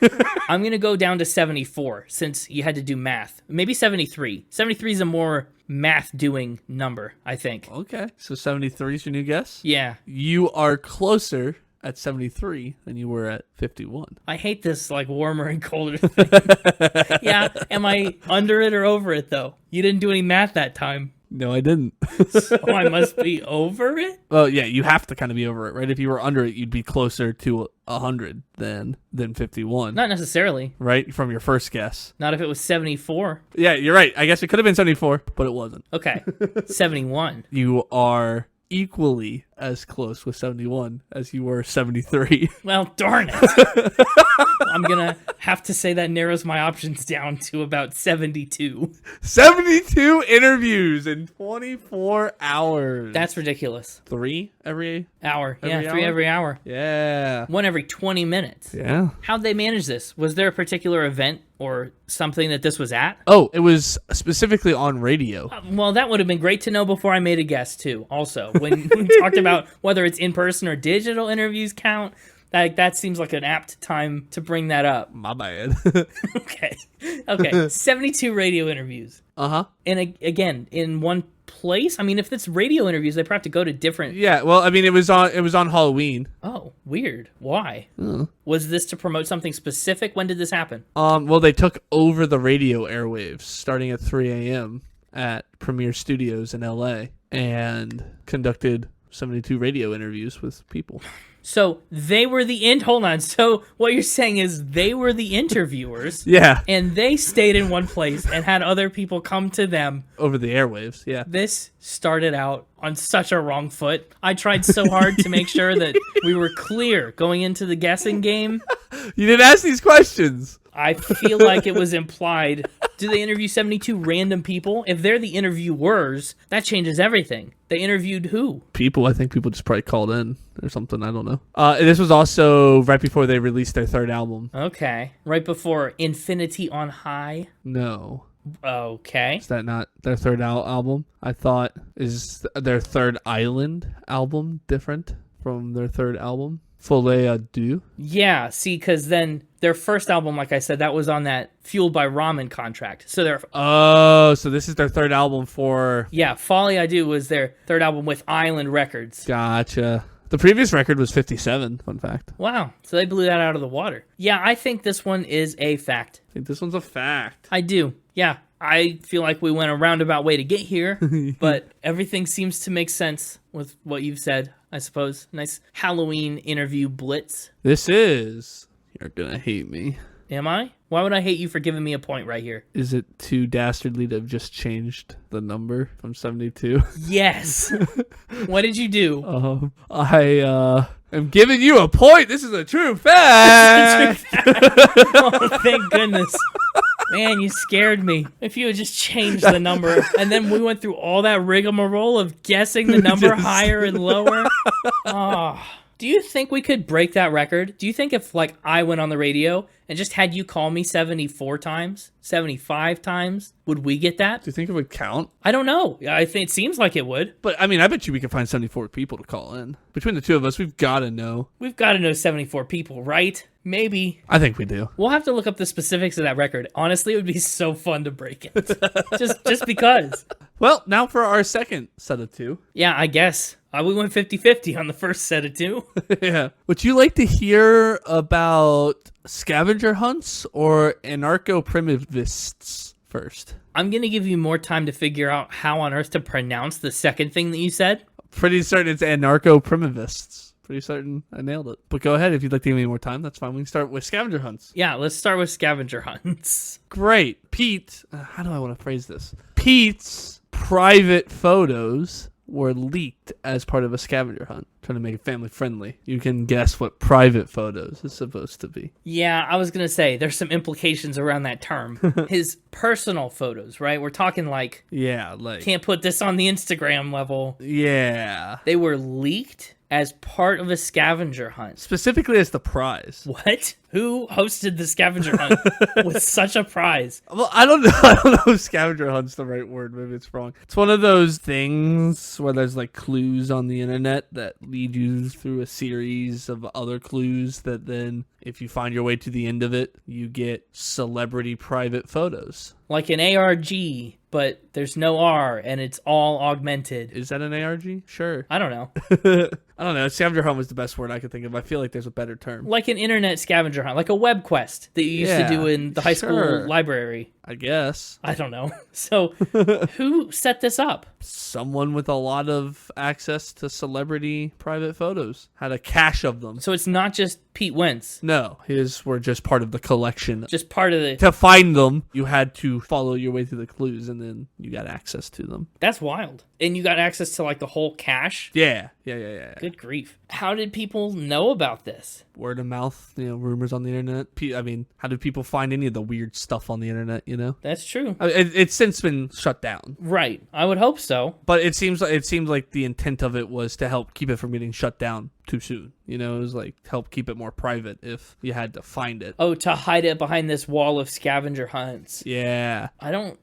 Speaker 1: I'm going to go down to 74 since you had to do math. Maybe 73. 73 is a more math doing number, I think.
Speaker 3: Okay. So 73 is your new guess?
Speaker 1: Yeah.
Speaker 3: You are closer at 73 than you were at 51.
Speaker 1: I hate this like warmer and colder thing. Yeah. Am I under it or over it though? You didn't do any math that time.
Speaker 3: No, I didn't.
Speaker 1: So I must be over it?
Speaker 3: Well, yeah, you have to kind of be over it, right? If you were under it, you'd be closer to 100 than 51.
Speaker 1: Not necessarily.
Speaker 3: Right? From your first guess.
Speaker 1: Not if it was 74.
Speaker 3: Yeah, you're right. I guess it could have been 74, but it wasn't.
Speaker 1: Okay. 71.
Speaker 3: You are equally as close with 71 as you were 73.
Speaker 1: Well, darn it. I'm going to have to say that narrows my options down to about 72.
Speaker 3: 72 interviews in 24 hours.
Speaker 1: That's ridiculous.
Speaker 3: 3 every
Speaker 1: Hour.
Speaker 3: Every
Speaker 1: Yeah, 3
Speaker 3: hour?
Speaker 1: every hour.
Speaker 3: Yeah.
Speaker 1: 1 every 20 minutes.
Speaker 3: Yeah.
Speaker 1: How'd they manage this? Was there a particular event or something that this was at?
Speaker 3: Oh, it was specifically on radio.
Speaker 1: Well, that would have been great to know before I made a guess, too. Also, when we talked about whether it's in-person or digital interviews count, that seems like an apt time to bring that up.
Speaker 3: My bad.
Speaker 1: Okay. 72 radio interviews.
Speaker 3: Uh-huh.
Speaker 1: And again, in one place? I mean, if it's radio interviews, they probably have to go to different...
Speaker 3: Yeah, well, I mean, it was on Halloween.
Speaker 1: Oh, weird. Why? Was this to promote something specific? When did this happen?
Speaker 3: Well, they took over the radio airwaves starting at 3 a.m. at Premier Studios in L.A. and conducted 72 radio interviews with people.
Speaker 1: So they were the hold on. So what you're saying is they were the interviewers.
Speaker 3: Yeah.
Speaker 1: And they stayed in one place and had other people come to them.
Speaker 3: Over the airwaves, yeah.
Speaker 1: This started out on such a wrong foot. I tried so hard to make sure that we were clear going into the guessing game.
Speaker 3: You didn't ask these questions.
Speaker 1: I feel like it was implied. Do they interview 72 random people? If they're the interviewers, that changes everything. They interviewed who?
Speaker 3: People. I think people just probably called in or something. I don't know. This was also right before they released their third album.
Speaker 1: Okay. Right before Infinity on High?
Speaker 3: No.
Speaker 1: Okay.
Speaker 3: Is that not their third album? I thought, is their third Island album different from their third album? Folie à Deux?
Speaker 1: Yeah, see, because then their first album, like I said, that was on that Fueled by Ramen contract. So they're...
Speaker 3: Oh, so this is their third album for...
Speaker 1: Yeah, Folie à Deux was their third album with Island Records.
Speaker 3: Gotcha. The previous record was 57, fun fact.
Speaker 1: Wow, so they blew that out of the water. Yeah, I think this one is a fact.
Speaker 3: I think this one's a fact.
Speaker 1: I do. Yeah, I feel like we went a roundabout way to get here, but everything seems to make sense with what you've said, I suppose. Nice Halloween interview blitz.
Speaker 3: This is... You're gonna hate me.
Speaker 1: Am I? Why would I hate you for giving me a point right here?
Speaker 3: Is it too dastardly to have just changed the number from 72?
Speaker 1: Yes. What did you do?
Speaker 3: I am giving you a point. This is a true fact.
Speaker 1: Oh, thank goodness. Man, you scared me. If you had just changed the number, and then we went through all that rigmarole of guessing the number higher and lower. Oh. Do you think we could break that record? Do you think if, like, I went on the radio and just had you call me 74 times, 75 times, would we get that?
Speaker 3: Do you think it would count?
Speaker 1: I don't know. I think it seems like it would.
Speaker 3: But, I mean, I bet you we could find 74 people to call in. Between the two of us, we've got to know.
Speaker 1: We've got to know 74 people, right? Maybe.
Speaker 3: I think we do.
Speaker 1: We'll have to look up the specifics of that record. Honestly, it would be so fun to break it. just because.
Speaker 3: Well, now for our second set of two.
Speaker 1: Yeah, I guess. We went 50-50 on the first set of two.
Speaker 3: Yeah. Would you like to hear about scavenger hunts or anarchoprimitivists first?
Speaker 1: I'm going to give you more time to figure out how on earth to pronounce the second thing that you said.
Speaker 3: Pretty certain it's anarchoprimitivists. Pretty certain I nailed it. But go ahead if you'd like to give me more time. That's fine. We can start with scavenger hunts.
Speaker 1: Yeah, let's start with scavenger hunts.
Speaker 3: Great. Pete, how do I want to phrase this? Pete's private photos were leaked as part of a scavenger hunt. Trying to make it family friendly. You can guess what private photos is supposed to be.
Speaker 1: Yeah, I was going to say, there's some implications around that term. His personal photos, right? We're talking like...
Speaker 3: Yeah, like...
Speaker 1: Can't put this on the Instagram level.
Speaker 3: Yeah.
Speaker 1: They were leaked as part of a scavenger hunt.
Speaker 3: Specifically as the prize.
Speaker 1: What? Who hosted the scavenger hunt with such a prize?
Speaker 3: Well, I don't know. I don't know if scavenger hunt's the right word. Maybe it's wrong. It's one of those things where there's like clues on the internet that lead you through a series of other clues that then, if you find your way to the end of it, you get celebrity private photos.
Speaker 1: Like an ARG, but there's no R and it's all augmented.
Speaker 3: Is that an ARG? Sure.
Speaker 1: I don't know.
Speaker 3: I don't know. Scavenger hunt was the best word I could think of. I feel like there's a better term.
Speaker 1: Like an internet scavenger hunt, like a web quest that you used to do in the high school library.
Speaker 3: I guess.
Speaker 1: I don't know. So who set this up?
Speaker 3: Someone with a lot of access to celebrity private photos. Had a cache of them.
Speaker 1: So it's not just Pete Wentz.
Speaker 3: No, his were just part of the collection.
Speaker 1: Just part of the...
Speaker 3: To find them, you had to follow your way through the clues, and then you got access to them.
Speaker 1: That's wild. And you got access to like the whole cache?
Speaker 3: Yeah.
Speaker 1: Good grief. How did people know about this?
Speaker 3: Word of mouth, rumors on the internet. I mean, how did people find any of the weird stuff on the internet,
Speaker 1: That's true.
Speaker 3: It's since been shut down.
Speaker 1: Right. I would hope so.
Speaker 3: But it seems like the intent of it was to help keep it from getting shut down too soon. It was like help keep it more private if you had to find it.
Speaker 1: Oh, to hide it behind this wall of scavenger hunts.
Speaker 3: Yeah.
Speaker 1: I don't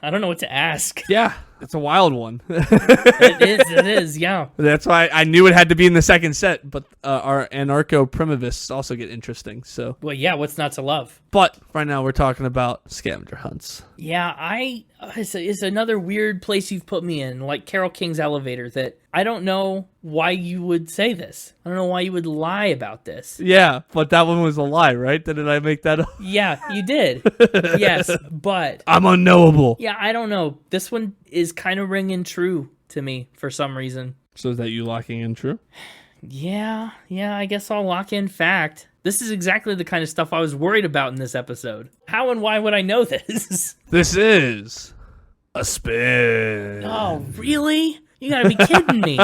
Speaker 1: know what to ask.
Speaker 3: Yeah, it's a wild one.
Speaker 1: It is, yeah.
Speaker 3: That's why I knew it had to be in the second set, but our anarcho-primivists also get interesting, so.
Speaker 1: Well, yeah, what's not to love?
Speaker 3: But right now we're talking about scavenger hunts.
Speaker 1: Yeah, it's another weird place you've put me in, like Carole King's elevator, that I don't know why you would say this. I don't know why you would lie about this.
Speaker 3: Yeah, but that one was a lie, right? Didn't I make that up?
Speaker 1: Yeah, you did. Yes, but...
Speaker 3: I'm unknowable.
Speaker 1: Yeah, I don't know. This one is kind of ringing true to me for some reason.
Speaker 3: So is that you locking in true?
Speaker 1: Yeah, I guess I'll lock in fact. This is exactly the kind of stuff I was worried about in this episode. How and why would I know this?
Speaker 3: This is a spin.
Speaker 1: Oh, really? You gotta be kidding me.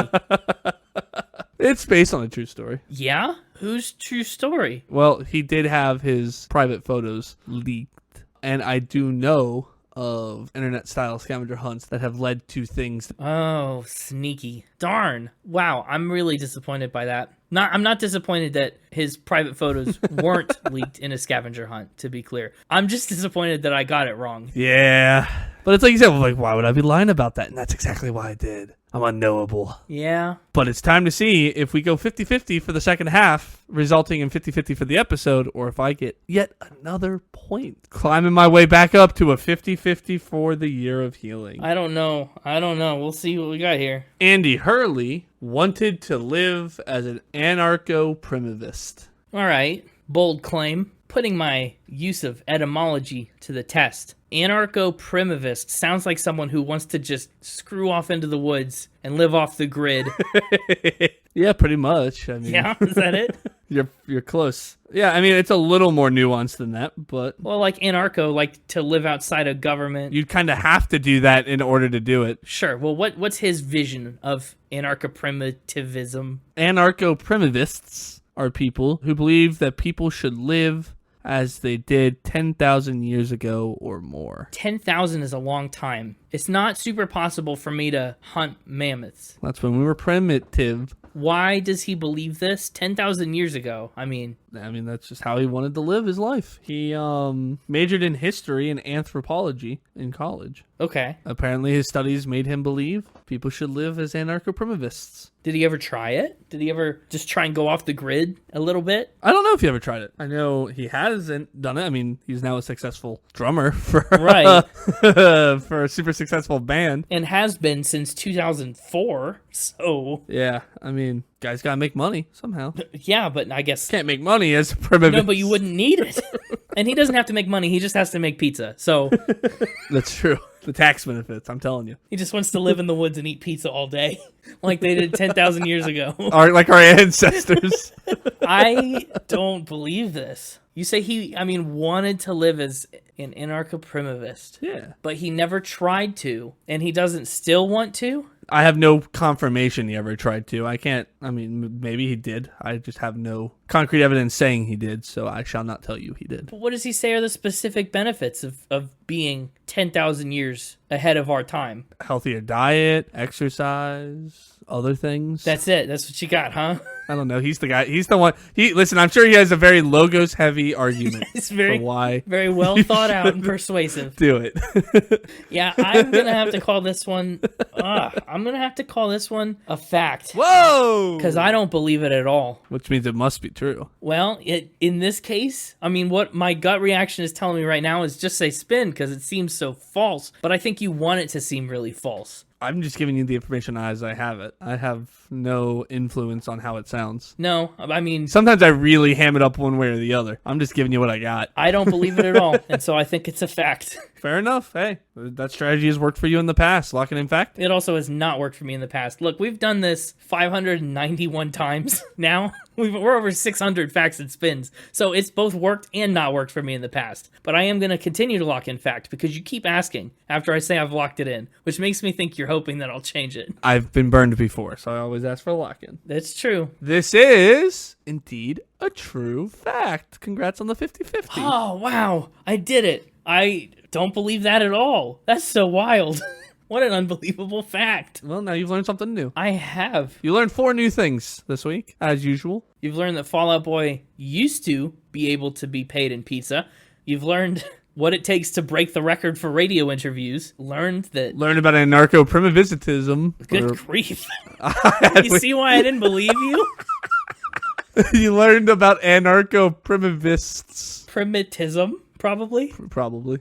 Speaker 3: It's based on a true story.
Speaker 1: Yeah? Whose true story?
Speaker 3: Well, he did have his private photos leaked. And I do know of internet-style scavenger hunts that have led to things.
Speaker 1: Oh, sneaky. Darn. Wow, I'm really disappointed by that. I'm not disappointed that his private photos weren't leaked in a scavenger hunt, to be clear. I'm just disappointed that I got it wrong.
Speaker 3: Yeah. But it's like you said, why would I be lying about that? And that's exactly why I did. I'm unknowable.
Speaker 1: Yeah.
Speaker 3: But it's time to see if we go 50-50 for the second half, resulting in 50-50 for the episode, or if I get yet another point. Climbing my way back up to a 50-50 for the year of healing.
Speaker 1: I don't know. We'll see what we got here.
Speaker 3: Andy Hurley wanted to live as an anarcho-primivist.
Speaker 1: All right. Bold claim. Putting my use of etymology to the test. Anarchoprimivist sounds like someone who wants to just screw off into the woods and live off the grid.
Speaker 3: Yeah, pretty much. I mean,
Speaker 1: yeah, is that it?
Speaker 3: You're close. Yeah, I mean, it's a little more nuanced than that, but
Speaker 1: Well, like anarcho, like to live outside of government.
Speaker 3: you'd kind of have to do that in order to do it.
Speaker 1: Sure. Well, what's his vision of anarchoprimitivism?
Speaker 3: Anarchoprimitivists are people who believe that people should live as they did 10,000 years ago or more.
Speaker 1: 10,000 is a long time. It's not super possible for me to hunt mammoths.
Speaker 3: That's when we were primitive.
Speaker 1: Why does he believe this? 10,000 years ago. I mean,
Speaker 3: That's just how he wanted to live his life. He majored in history and anthropology in college.
Speaker 1: okay.
Speaker 3: Apparently his studies made him believe people should live as anarcho-primitivists.
Speaker 1: Did he ever try it? Did he ever just try and go off the grid a little bit?
Speaker 3: I don't know if he ever tried it. I know he hasn't done it. I mean, he's now a successful drummer for,
Speaker 1: Right.
Speaker 3: for a super successful band.
Speaker 1: And has been since 2004. So,
Speaker 3: Yeah, I mean, guys gotta make money somehow.
Speaker 1: yeah, but I guess...
Speaker 3: Can't make money as a primitivist.
Speaker 1: No, but you wouldn't need it. And he doesn't have to make money. He just has to make pizza. So
Speaker 3: That's true. The tax benefits, I'm telling you.
Speaker 1: he just wants to live in the woods and eat pizza all day like they did 10,000 years ago.
Speaker 3: Like our ancestors.
Speaker 1: I don't believe this. You say he, wanted to live as an anarcho-primivist,
Speaker 3: Yeah.
Speaker 1: but he never tried to, and he doesn't still want to?
Speaker 3: I have no confirmation he ever tried to. I can't, maybe he did. I just have no concrete evidence saying he did, so I shall not tell you he did.
Speaker 1: But what does he say are the specific benefits of being 10,000 years ahead of our time?
Speaker 3: Healthier diet, exercise, other things.
Speaker 1: That's it. That's what you got, huh?
Speaker 3: I don't know. He's the guy. He's the one. Listen, I'm sure he has a very logos heavy argument
Speaker 1: It's very,
Speaker 3: for why
Speaker 1: very well thought out and persuasive.
Speaker 3: do it.
Speaker 1: Yeah, I'm going to have to call this one, I'm going to have to call this one a fact.
Speaker 3: Whoa!
Speaker 1: Because I don't believe it at all.
Speaker 3: Which means it must be true.
Speaker 1: Well, in this case, what my gut reaction is telling me right now is just say spin because it seems so false. But I think you want it to seem really false.
Speaker 3: I'm just giving you the information as I have it. I have no influence on how it sounds.
Speaker 1: No,
Speaker 3: Sometimes I really ham it up one way or the other. I'm just giving you what I got.
Speaker 1: I don't believe it at all. And so I think it's a fact.
Speaker 3: Fair enough. Hey, that strategy has worked for you in the past. Lock it in fact.
Speaker 1: It also has not worked for me in the past. Look, we've done this 591 times now. We're over 600 facts and spins. So it's both worked and not worked for me in the past. But I am going to continue to lock in fact because you keep asking after I say I've locked it in, which makes me think you're hoping that I'll change it.
Speaker 3: I've been burned before, so I always ask for a lock-in.
Speaker 1: That's true.
Speaker 3: This is indeed a true fact. Congrats on the 50-50.
Speaker 1: Oh, wow. I did it. I don't believe that at all. That's so wild. What an unbelievable fact.
Speaker 3: Well, now you've learned something new.
Speaker 1: I have.
Speaker 3: You learned 4 new things this week, as usual.
Speaker 1: You've learned that Fall Out Boy used to be able to be paid in pizza. You've learned what it takes to break the record for radio interviews. Learned
Speaker 3: Learned about anarcho-primitivism.
Speaker 1: Good grief. You see why I didn't believe you?
Speaker 3: You learned about anarcho-primivists.
Speaker 1: Primitism, probably.
Speaker 3: Probably.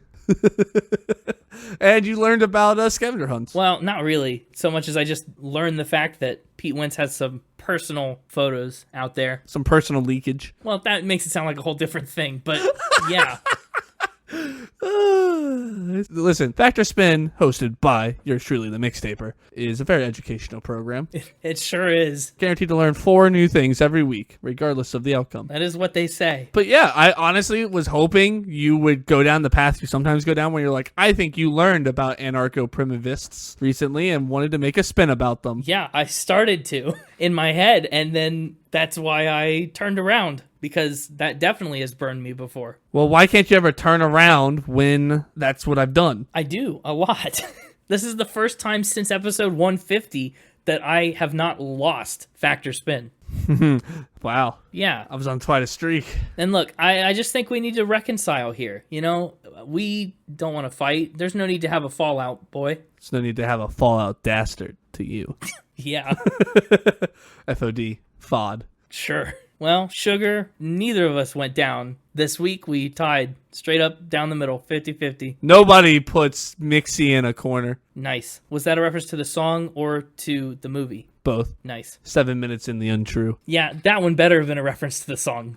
Speaker 3: And you learned about scavenger hunts.
Speaker 1: Well, not really. So much as I just learned the fact that Pete Wentz has some personal photos out there.
Speaker 3: Some personal leakage.
Speaker 1: Well, that makes it sound like a whole different thing, but yeah.
Speaker 3: Listen, Factor Spin, hosted by yours truly, the Mixtaper, is a very educational program.
Speaker 1: It sure is.
Speaker 3: Guaranteed to learn 4 new things every week, regardless of the outcome.
Speaker 1: That is what they say.
Speaker 3: But yeah, I honestly was hoping you would go down the path you sometimes go down when you're like, I think you learned about anarcho-primivists recently and wanted to make a spin about them.
Speaker 1: Yeah, I started to in my head, and then that's why I turned around, because that definitely has burned me before.
Speaker 3: Well, why can't you ever turn around when that's what I've done?
Speaker 1: I do, a lot. This is the first time since episode 150 that I have not lost Factor Spin.
Speaker 3: Wow.
Speaker 1: Yeah.
Speaker 3: I was on quite a streak.
Speaker 1: And look, I just think we need to reconcile here. You know, we don't want to fight. There's no need to have a fallout, boy.
Speaker 3: There's no need to have a fallout dastard to you.
Speaker 1: Yeah.
Speaker 3: FOD. FOD.
Speaker 1: Sure. Well, Sugar, neither of us went down. This week we tied straight up down the middle, 50-50.
Speaker 3: Nobody puts Mixie in a corner.
Speaker 1: Nice. Was that a reference to the song or to the movie?
Speaker 3: Both.
Speaker 1: Nice.
Speaker 3: 7 minutes in the untrue.
Speaker 1: Yeah, that one better have been a reference to the song.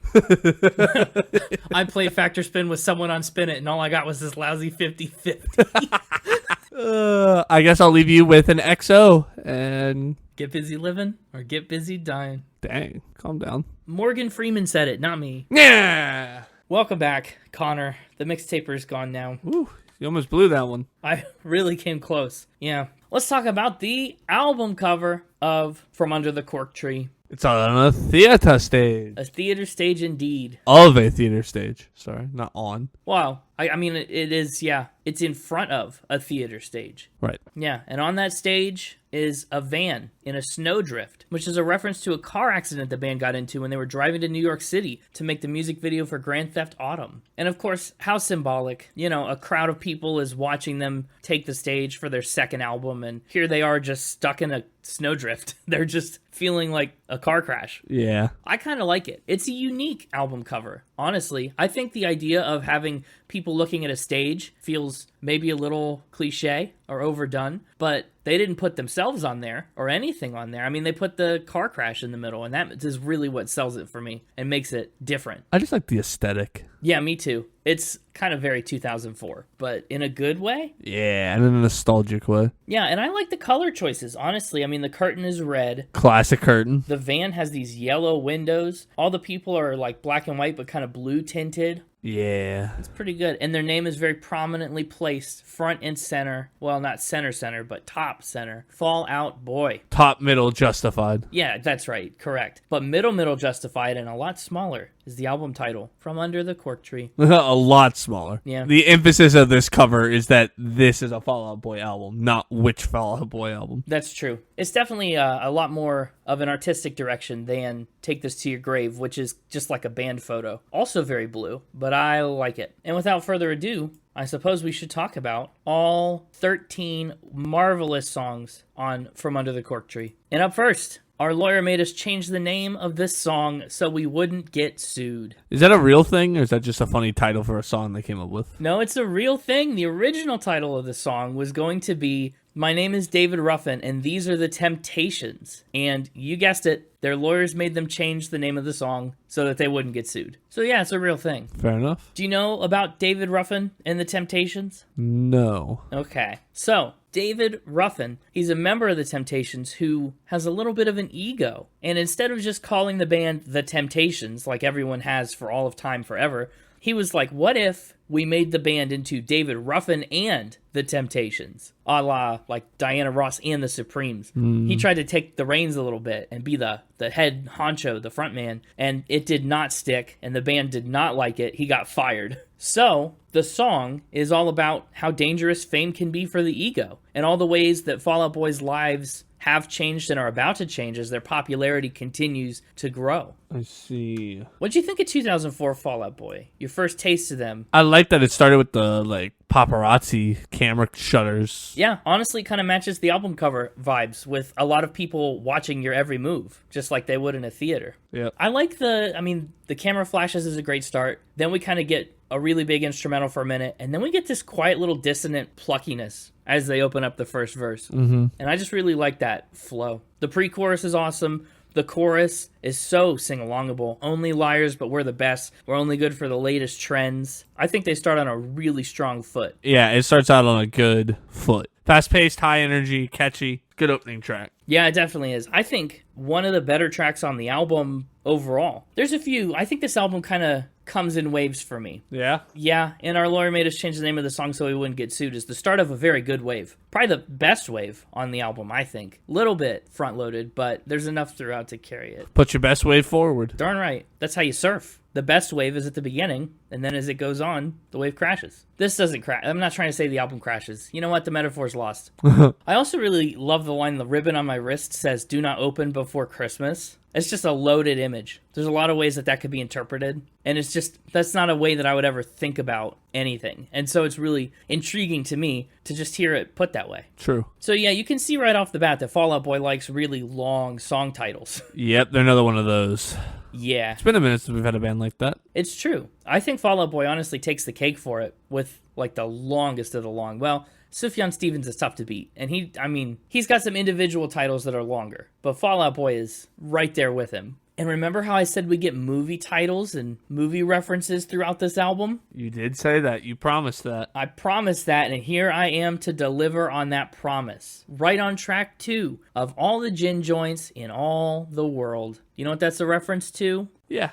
Speaker 1: I played Factor Spin with someone on Spin It, and all I got was this lousy 50-50.
Speaker 3: I guess I'll leave you with an XO and...
Speaker 1: Get busy living or get busy dying.
Speaker 3: Dang, calm down.
Speaker 1: Morgan Freeman said it, not me.
Speaker 3: Yeah.
Speaker 1: Welcome back, Connor. The mixtaper's gone now.
Speaker 3: Ooh, you almost blew that one.
Speaker 1: I really came close. Yeah. Let's talk about the album cover of From Under the Cork Tree.
Speaker 3: It's on a theater stage.
Speaker 1: A theater stage indeed.
Speaker 3: Of a theater stage. Sorry, not on.
Speaker 1: Wow. I mean, it is, yeah. It's in front of a theater stage.
Speaker 3: Right.
Speaker 1: Yeah, and on that stage is a van in a snowdrift, which is a reference to a car accident the band got into when they were driving to New York City to make the music video for Grand Theft Autumn. And of course, how symbolic. You know, a crowd of people is watching them take the stage for their second album, and here they are just stuck in a snowdrift. They're just feeling like a car crash.
Speaker 3: Yeah.
Speaker 1: I kind of like it. It's a unique album cover. Honestly, I think the idea of having people looking at a stage feels maybe a little cliche or overdone, but they didn't put themselves on there or anything on there. I mean, they put the car crash in the middle, and that is really what sells it for me and makes it different.
Speaker 3: I just like the aesthetic.
Speaker 1: Yeah, me too. It's kind of very 2004, but in a good way.
Speaker 3: Yeah, and in a nostalgic way.
Speaker 1: Yeah, and I like the color choices, honestly. I mean, the curtain is red.
Speaker 3: Classic curtain.
Speaker 1: The van has these yellow windows. All the people are like black and white, but kind of blue tinted.
Speaker 3: Yeah.
Speaker 1: It's pretty good. And their name is very prominently placed front and center. Well, not center, but top center. Fall Out Boy.
Speaker 3: Top, middle, justified.
Speaker 1: Yeah, that's right. Correct. But middle, justified, and a lot smaller is the album title, From Under the Cork Tree.
Speaker 3: A lot smaller.
Speaker 1: Yeah.
Speaker 3: The emphasis of this cover is that this is a Fall Out Boy album, not which Fall Out Boy album.
Speaker 1: That's true. It's definitely a lot more of an artistic direction than Take This to Your Grave, which is just like a band photo. Also very blue, but I like it. And without further ado, I suppose we should talk about all 13 marvelous songs on From Under the Cork Tree. And up first, our lawyer made us change the name of this song so we wouldn't get sued.
Speaker 3: Is that a real thing, or is that just a funny title for a song they came up with?
Speaker 1: No, it's a real thing. The original title of the song was going to be My Name is David Ruffin, and These Are the Temptations. And you guessed it, their lawyers made them change the name of the song so that they wouldn't get sued. So yeah, it's a real thing.
Speaker 3: Fair enough.
Speaker 1: Do you know about David Ruffin and the Temptations?
Speaker 3: No.
Speaker 1: Okay. So, David Ruffin, he's a member of the Temptations who has a little bit of an ego. And instead of just calling the band The Temptations, like everyone has for all of time forever, he was like, what if we made the band into David Ruffin and the Temptations, a la like Diana Ross and the Supremes. He tried to take the reins a little bit and be the head honcho, the front man, and it did not stick, and the band did not like it. He got fired. So the song is all about how dangerous fame can be for the ego and all the ways that Fall Out Boy's lives have changed and are about to change as their popularity continues to grow.
Speaker 3: I see.
Speaker 1: What'd you think of 2004 Fall Out Boy? Your first taste of them?
Speaker 3: I like that it started with the like paparazzi camera shutters.
Speaker 1: Yeah, honestly, kind of matches the album cover vibes with a lot of people watching your every move, just like they would in a theater.
Speaker 3: Yeah.
Speaker 1: I like the camera flashes is a great start. Then we kind of get a really big instrumental for a minute, and then we get this quiet little dissonant pluckiness as they open up the first verse. And I just really like that flow. The pre-chorus is awesome. The chorus is so sing-alongable. Only liars, but we're the best. We're only good for the latest trends. I think they start on a really strong foot.
Speaker 3: Yeah, it starts out on a good foot. Fast-paced, high energy, catchy, good opening track.
Speaker 1: Yeah, it definitely is. I think one of the better tracks on the album overall. There's a few. I think this album kind of comes in waves for me.
Speaker 3: Yeah?
Speaker 1: Yeah, and our lawyer made us change the name of the song so we wouldn't get sued. Is the start of a very good wave. Probably the best wave on the album, I think. Little bit front-loaded, but there's enough throughout to carry it.
Speaker 3: Put your best wave forward.
Speaker 1: Darn right. That's how you surf. The best wave is at the beginning, and then as it goes on, the wave crashes. This doesn't crash. I'm not trying to say the album crashes. You know what? The metaphor's lost. I also really love the line, the ribbon on my wrist says, "Do not open before Christmas." It's just a loaded image. There's a lot of ways that could be interpreted, and it's just, that's not a way that I would ever think about anything. And so it's really intriguing to me to just hear it put that way.
Speaker 3: True.
Speaker 1: So yeah, you can see right off the bat that Fall Out Boy likes really long song titles.
Speaker 3: Yep, they're another one of those.
Speaker 1: Yeah.
Speaker 3: It's been a minute since we've had a band like that.
Speaker 1: It's true. I think Fall Out Boy honestly takes the cake for it with like the longest of the long. Well, Sufjan Stevens is tough to beat, and he's got some individual titles that are longer, but Fall Out Boy is right there with him. And remember how I said we get movie titles and movie references throughout this album?
Speaker 3: You did say that. You promised that.
Speaker 1: I promised that, and here I am to deliver on that promise. Right on track 2 of all the gin joints in all the world. You know what that's a reference to?
Speaker 3: Yeah.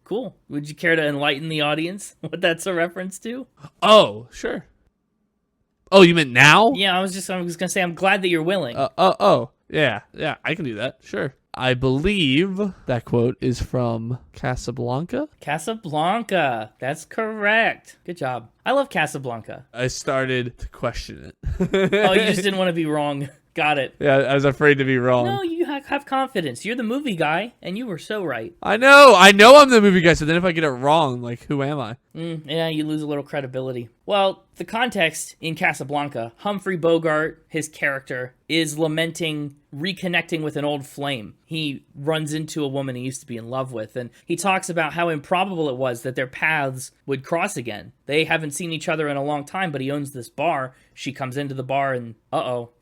Speaker 1: Cool. Would you care to enlighten the audience what that's a reference to?
Speaker 3: Oh, sure. Oh, you meant now?
Speaker 1: Yeah, I was gonna say I'm glad that you're willing.
Speaker 3: Yeah, I can do that. Sure. I believe that quote is from Casablanca.
Speaker 1: Casablanca. That's correct. Good job. I love Casablanca.
Speaker 3: I started to question it.
Speaker 1: Oh, you just didn't want to be wrong. Got it.
Speaker 3: Yeah, I was afraid to be wrong.
Speaker 1: No, you have confidence. You're the movie guy, and you were so right.
Speaker 3: I know I'm the movie guy, so then if I get it wrong, like, who am I?
Speaker 1: Yeah, you lose a little credibility. Well, the context in Casablanca, Humphrey Bogart, his character, is lamenting reconnecting with an old flame. He runs into a woman he used to be in love with, and he talks about how improbable it was that their paths would cross again. They haven't seen each other in a long time, but he owns this bar. She comes into the bar and,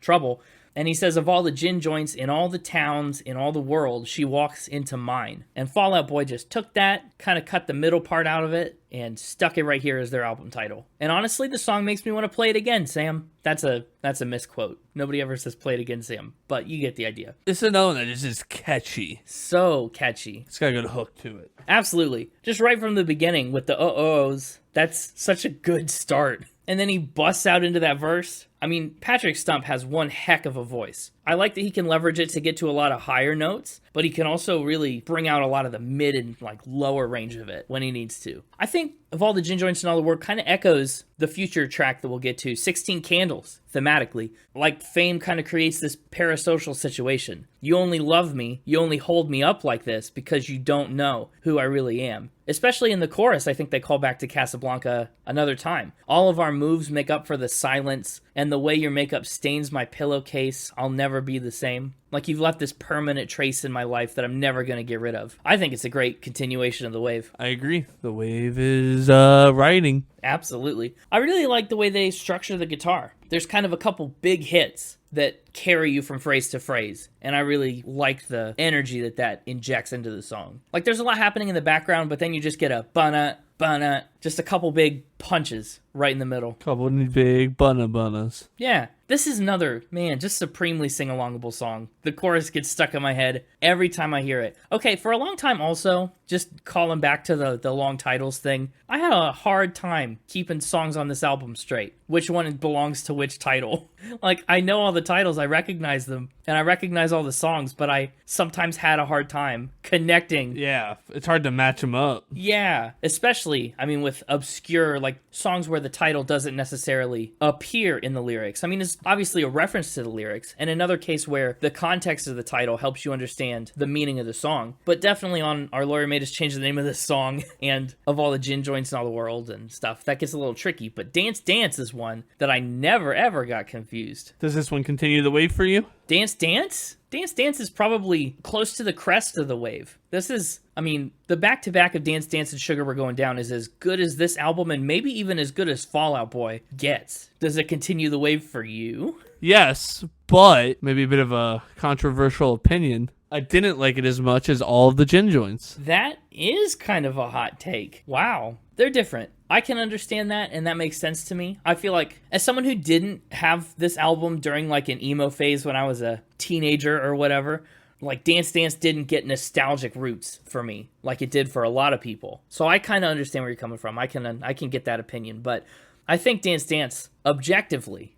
Speaker 1: trouble. And he says, of all the gin joints in all the towns in all the world, she walks into mine. And Fall Out Boy just took that, kind of cut the middle part out of it, and stuck it right here as their album title. And honestly, the song makes me want to play it again, Sam. That's a misquote. Nobody ever says play it again, Sam. But you get the idea.
Speaker 3: It's another one that is just catchy.
Speaker 1: So catchy.
Speaker 3: It's got a good hook to it.
Speaker 1: Absolutely. Just right from the beginning with the uh-ohs. That's such a good start. And then he busts out into that verse. I mean, Patrick Stump has one heck of a voice. I like that he can leverage it to get to a lot of higher notes, but he can also really bring out a lot of the mid and lower range of it when he needs to. I think of all the gin joints in all the world kind of echoes the future track that we'll get to, 16 Candles, thematically. Like Fame kind of creates this parasocial situation. You only love me, you only hold me up like this because you don't know who I really am. Especially in the chorus, I think they call back to Casablanca another time. All of our moves make up for the silence, and the way your makeup stains my pillowcase, I'll never be the same. Like you've left this permanent trace in my life that I'm never going to get rid of. I think it's a great continuation of The Wave.
Speaker 3: I agree. The Wave is writing.
Speaker 1: Absolutely. I really like the way they structure the guitar. There's kind of a couple big hits that carry you from phrase to phrase, and I really like the energy that injects into the song. Like there's a lot happening in the background, but then you just get a ba-na, ba-na, just a couple big punches right in the middle.
Speaker 3: Couple big bunnas.
Speaker 1: Yeah. This is another, man, just supremely sing-alongable song. The chorus gets stuck in my head every time I hear it. Okay, for a long time also, just calling back to the long titles thing, I had a hard time keeping songs on this album straight. Which one belongs to which title? Like, I know all the titles, I recognize them, and I recognize all the songs, but I sometimes had a hard time connecting.
Speaker 3: Yeah, it's hard to match them up.
Speaker 1: Yeah, especially, I mean, with obscure, songs where the title doesn't necessarily appear in the lyrics. I mean, it's obviously a reference to the lyrics, and another case where the context of the title helps you understand the meaning of the song. But definitely on Our Lawyer Made Us Change the Name of this song, and of all the gin joints in all the world and stuff, that gets a little tricky. But Dance Dance is one that I never ever got confused.
Speaker 3: Does this one continue the wave for you?
Speaker 1: Dance Dance? Dance Dance is probably close to the crest of the wave. This is, I mean, the back-to-back of Dance Dance and Sugar We're Going Down is as good as this album and maybe even as good as Fall Out Boy gets. Does it continue the wave for you?
Speaker 3: Yes, but maybe a bit of a controversial opinion. I didn't like it as much as all of the gin joints.
Speaker 1: That is kind of a hot take. Wow. They're different. I can understand that, and that makes sense to me. I feel like, as someone who didn't have this album during an emo phase when I was a teenager or whatever, Dance Dance didn't get nostalgic roots for me like it did for a lot of people. So I kind of understand where you're coming from. I can get that opinion, but I think Dance Dance, objectively,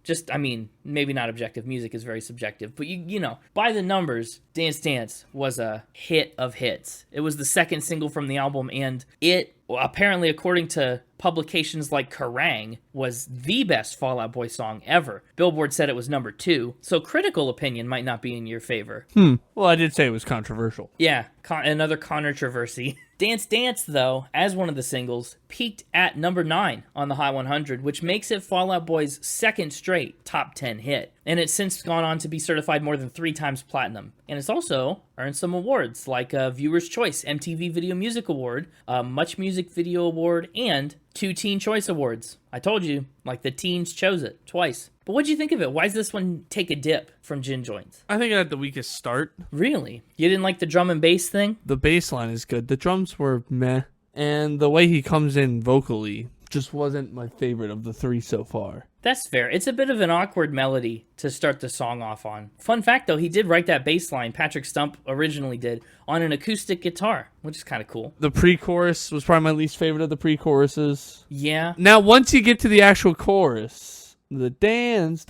Speaker 1: maybe not objective, music is very subjective, but you know, by the numbers, Dance Dance was a hit of hits. It was the second single from the album, and it, apparently according to publications like Kerrang, was the best Fall Out Boy song ever. Billboard said it was number 2, so critical opinion might not be in your favor.
Speaker 3: Well, I did say it was controversial.
Speaker 1: Yeah, another controversy. Dance Dance, though, as one of the singles, peaked at number 9 on the Hot 100, which makes it Fall Out Boy's second straight top 10 hit. And it's since gone on to be certified more than 3 times platinum. And it's also earned some awards, like Viewer's Choice MTV Video Music Award, Much Music Video Award, and 2 Teen Choice Awards. I told you, like the teens chose it twice. But what'd you think of it? Why does this one take a dip from Gin Joints?
Speaker 3: I think it had the weakest start.
Speaker 1: Really? You didn't like the drum and bass thing?
Speaker 3: The bass line is good. The drums were meh. And the way he comes in vocally just wasn't my favorite of the 3 so far.
Speaker 1: That's fair. It's a bit of an awkward melody to start the song off on. Fun fact, though, he did write that bass line, Patrick Stump originally did, on an acoustic guitar, which is kind of cool.
Speaker 3: The pre-chorus was probably my least favorite of the pre-choruses.
Speaker 1: Yeah.
Speaker 3: Now, once you get to the actual chorus, the dance,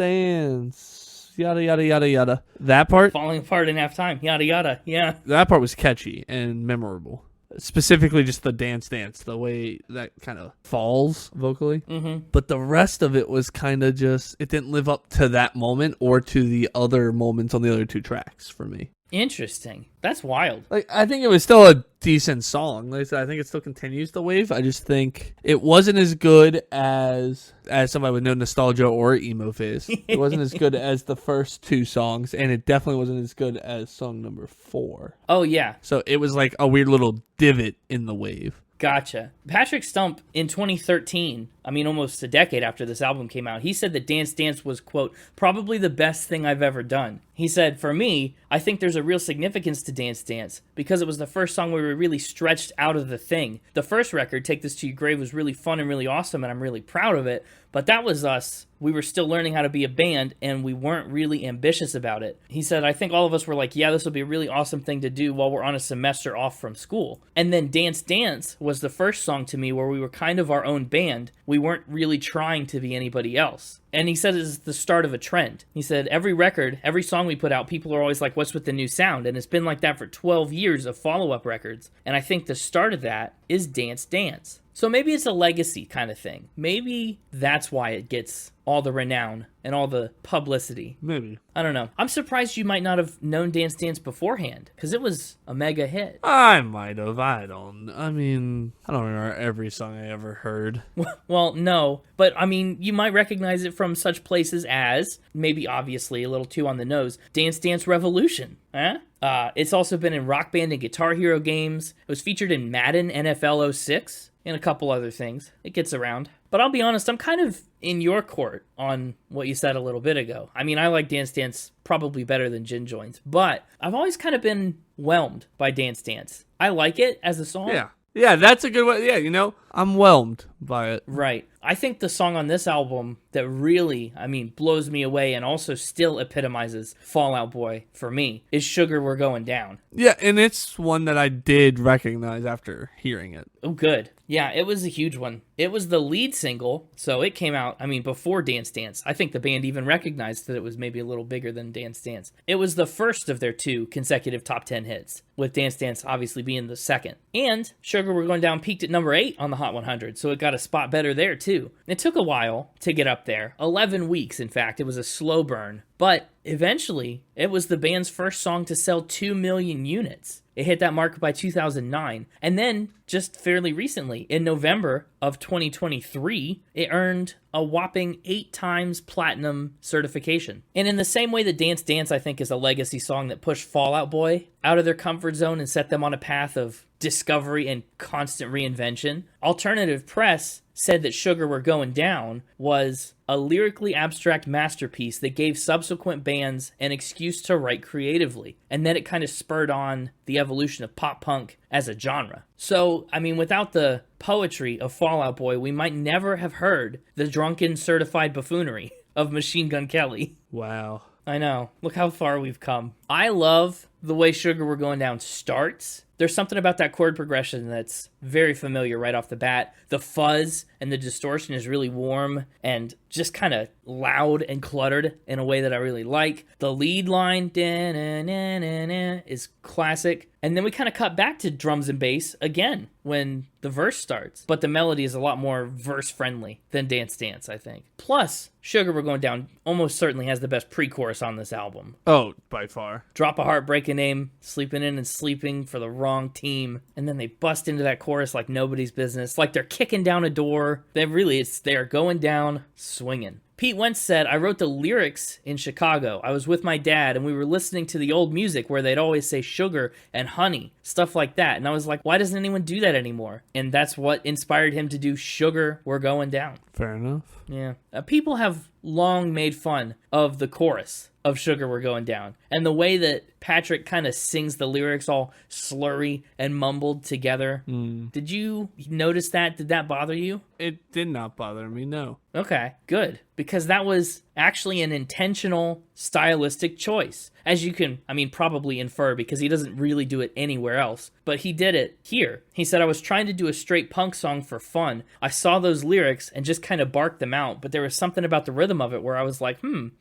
Speaker 3: yada, yada, yada, yada, that part...
Speaker 1: Falling apart in halftime, yada, yada, yeah.
Speaker 3: That part was catchy and memorable. Specifically just the dance, the way that kind of falls vocally.
Speaker 1: Mm-hmm.
Speaker 3: But the rest of it was kind of just, it didn't live up to that moment or to the other moments on the other 2 tracks for me.
Speaker 1: Interesting. That's wild.
Speaker 3: Like, I think it was still a decent song. Like I said, I think it still continues the wave. I just think it wasn't as good as somebody with no nostalgia or emo phase. It wasn't as good as the first 2 songs, and it definitely wasn't as good as song number 4.
Speaker 1: Oh, yeah.
Speaker 3: So it was like a weird little divot in the wave.
Speaker 1: Gotcha. Patrick Stump in 2013, I mean almost a decade after this album came out, he said that Dance Dance was, quote, probably the best thing I've ever done. He said, for me, I think there's a real significance to Dance Dance because it was the first song where we really stretched out of the thing. The first record, Take This to Your Grave, was really fun and really awesome, and I'm really proud of it, but that was us. We were still learning how to be a band, and we weren't really ambitious about it. He said, I think all of us were like, yeah, this will be a really awesome thing to do while we're on a semester off from school. And then Dance Dance was the first song to me where we were kind of our own band. We weren't really trying to be anybody else. And he said it's the start of a trend. He said every record, every song we put out, people are always like, what's with the new sound? And it's been like that for 12 years of follow-up records. And I think the start of that is Dance Dance. So maybe it's a legacy kind of thing. Maybe that's why it gets all the renown and all the publicity.
Speaker 3: Maybe.
Speaker 1: I don't know. I'm surprised you might not have known Dance Dance beforehand, because it was a mega hit.
Speaker 3: I might have. I don't remember every song I ever heard.
Speaker 1: Well, no. But, I mean, you might recognize it from such places as, maybe obviously a little too on the nose, Dance Dance Revolution. It's also been in Rock Band and Guitar Hero games. It was featured in Madden NFL 06 and a couple other things. It gets around. But I'll be honest, I'm kind of in your court on what you said a little bit ago. I mean, I like Dance Dance probably better than Gin Joints, but I've always kind of been whelmed by Dance Dance. I like it as a song.
Speaker 3: Yeah, that's a good way. Yeah, I'm whelmed by it.
Speaker 1: Right. I think the song on this album that really, blows me away and also still epitomizes Fall Out Boy for me is Sugar We're Going Down.
Speaker 3: Yeah, and it's one that I did recognize after hearing it.
Speaker 1: Oh, good. Yeah, it was a huge one. It was the lead single, so it came out, before Dance Dance. I think the band even recognized that it was maybe a little bigger than Dance Dance. It was the first of their 2 consecutive top 10 hits, with Dance Dance obviously being the second. And Sugar We're Going Down peaked at number 8 on the Hot 100, so it got a spot better there too. It took a while to get up there. 11 weeks, in fact. It was a slow burn. But eventually, it was the band's first song to sell 2 million units. It hit that mark by 2009. And then, just fairly recently, in November of 2023, it earned a whopping 8 times platinum certification. And in the same way that Dance Dance, I think, is a legacy song that pushed Fall Out Boy out of their comfort zone and set them on a path of discovery and constant reinvention, Alternative Press said that Sugar We're Going Down was a lyrically abstract masterpiece that gave subsequent bands an excuse to write creatively, and then it kind of spurred on the evolution of pop punk as a genre. So, without the poetry of Fall Out Boy, we might never have heard the drunken certified buffoonery of Machine Gun Kelly.
Speaker 3: Wow.
Speaker 1: I know. Look how far we've come. I love the way Sugar We're Going Down starts. There's something about that chord progression that's very familiar right off the bat. The fuzz and the distortion is really warm and just kind of loud and cluttered in a way that I really like. The lead line is classic. And then we kind of cut back to drums and bass again when the verse starts. But the melody is a lot more verse-friendly than Dance Dance, I think. Plus, Sugar We're Going Down almost certainly has the best pre-chorus on this album.
Speaker 3: Oh, by far.
Speaker 1: Drop a Heartbreaking Name, sleeping in and sleeping for the wrong team. And then they bust into that chorus like nobody's business. Like they're kicking down a door. They are going down swinging. Pete Wentz said, I wrote the lyrics in Chicago. I was with my dad, and we were listening to the old music where they'd always say sugar and honey, stuff like that. And I was like, why doesn't anyone do that anymore? And that's what inspired him to do Sugar, We're Going Down.
Speaker 3: Fair enough.
Speaker 1: Yeah. People have long made fun of the chorus of Sugar, We're Going Down. And the way that Patrick kind of sings the lyrics all slurry and mumbled together. Did you notice that? Did that bother you?
Speaker 3: It did not bother me, no.
Speaker 1: Okay, good. Because that was actually an intentional stylistic choice. As you can, probably infer, because he doesn't really do it anywhere else. But he did it here. He said, I was trying to do a straight punk song for fun. I saw those lyrics and just kind of barked them out. But there was something about the rhythm of it where I was like,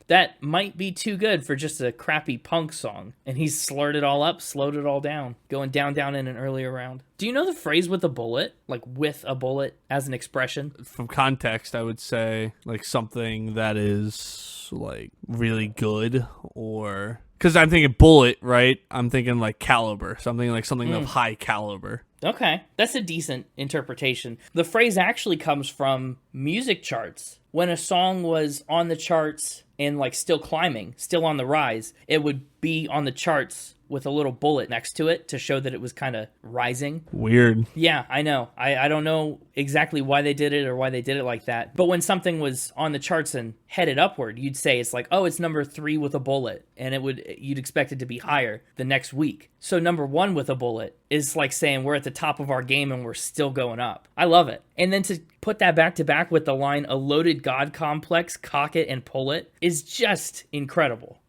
Speaker 1: that might be too good for just a crappy punk song. And he slurred it all up, slowed it all down, going down in an earlier round. Do you know the phrase with a bullet? Like with a bullet as an expression?
Speaker 3: From context, I would say like something that is like really good, or because I'm thinking bullet, right? I'm thinking like caliber, something of high caliber.
Speaker 1: Okay, that's a decent interpretation. The phrase actually comes from music charts. When a song was on the charts and like still climbing, still on the rise, it would be on the charts with a little bullet next to it to show that it was kind of rising.
Speaker 3: Weird.
Speaker 1: Yeah, I know. I don't know exactly why they did it or why they did it like that. But when something was on the charts and headed upward, you'd say it's like, oh, it's number 3 with a bullet. And you'd expect it to be higher the next week. So number 1 with a bullet is like saying we're at the top of our game and we're still going up. I love it. And then to put that back to back with the line, a loaded God complex, cock it and pull it, is just incredible.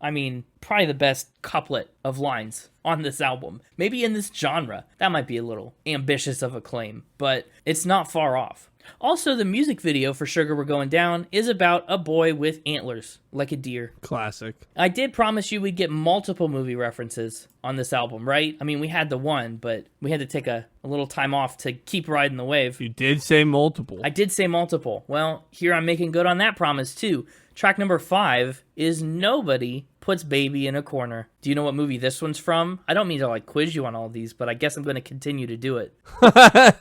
Speaker 1: Probably the best couplet of lines on this album. Maybe in this genre. That might be a little ambitious of a claim, but it's not far off. Also, the music video for Sugar, We're Going Down is about a boy with antlers, like a deer.
Speaker 3: Classic.
Speaker 1: I did promise you we'd get multiple movie references on this album, right? We had the one, but we had to take a little time off to keep riding the wave.
Speaker 3: You did say multiple.
Speaker 1: I did say multiple. Well, here I'm making good on that promise, too. Track number 5 is Nobody Puts Baby in a Corner. Do you know what movie this one's from? I don't mean to quiz you on all these, but I guess I'm going to continue to do it.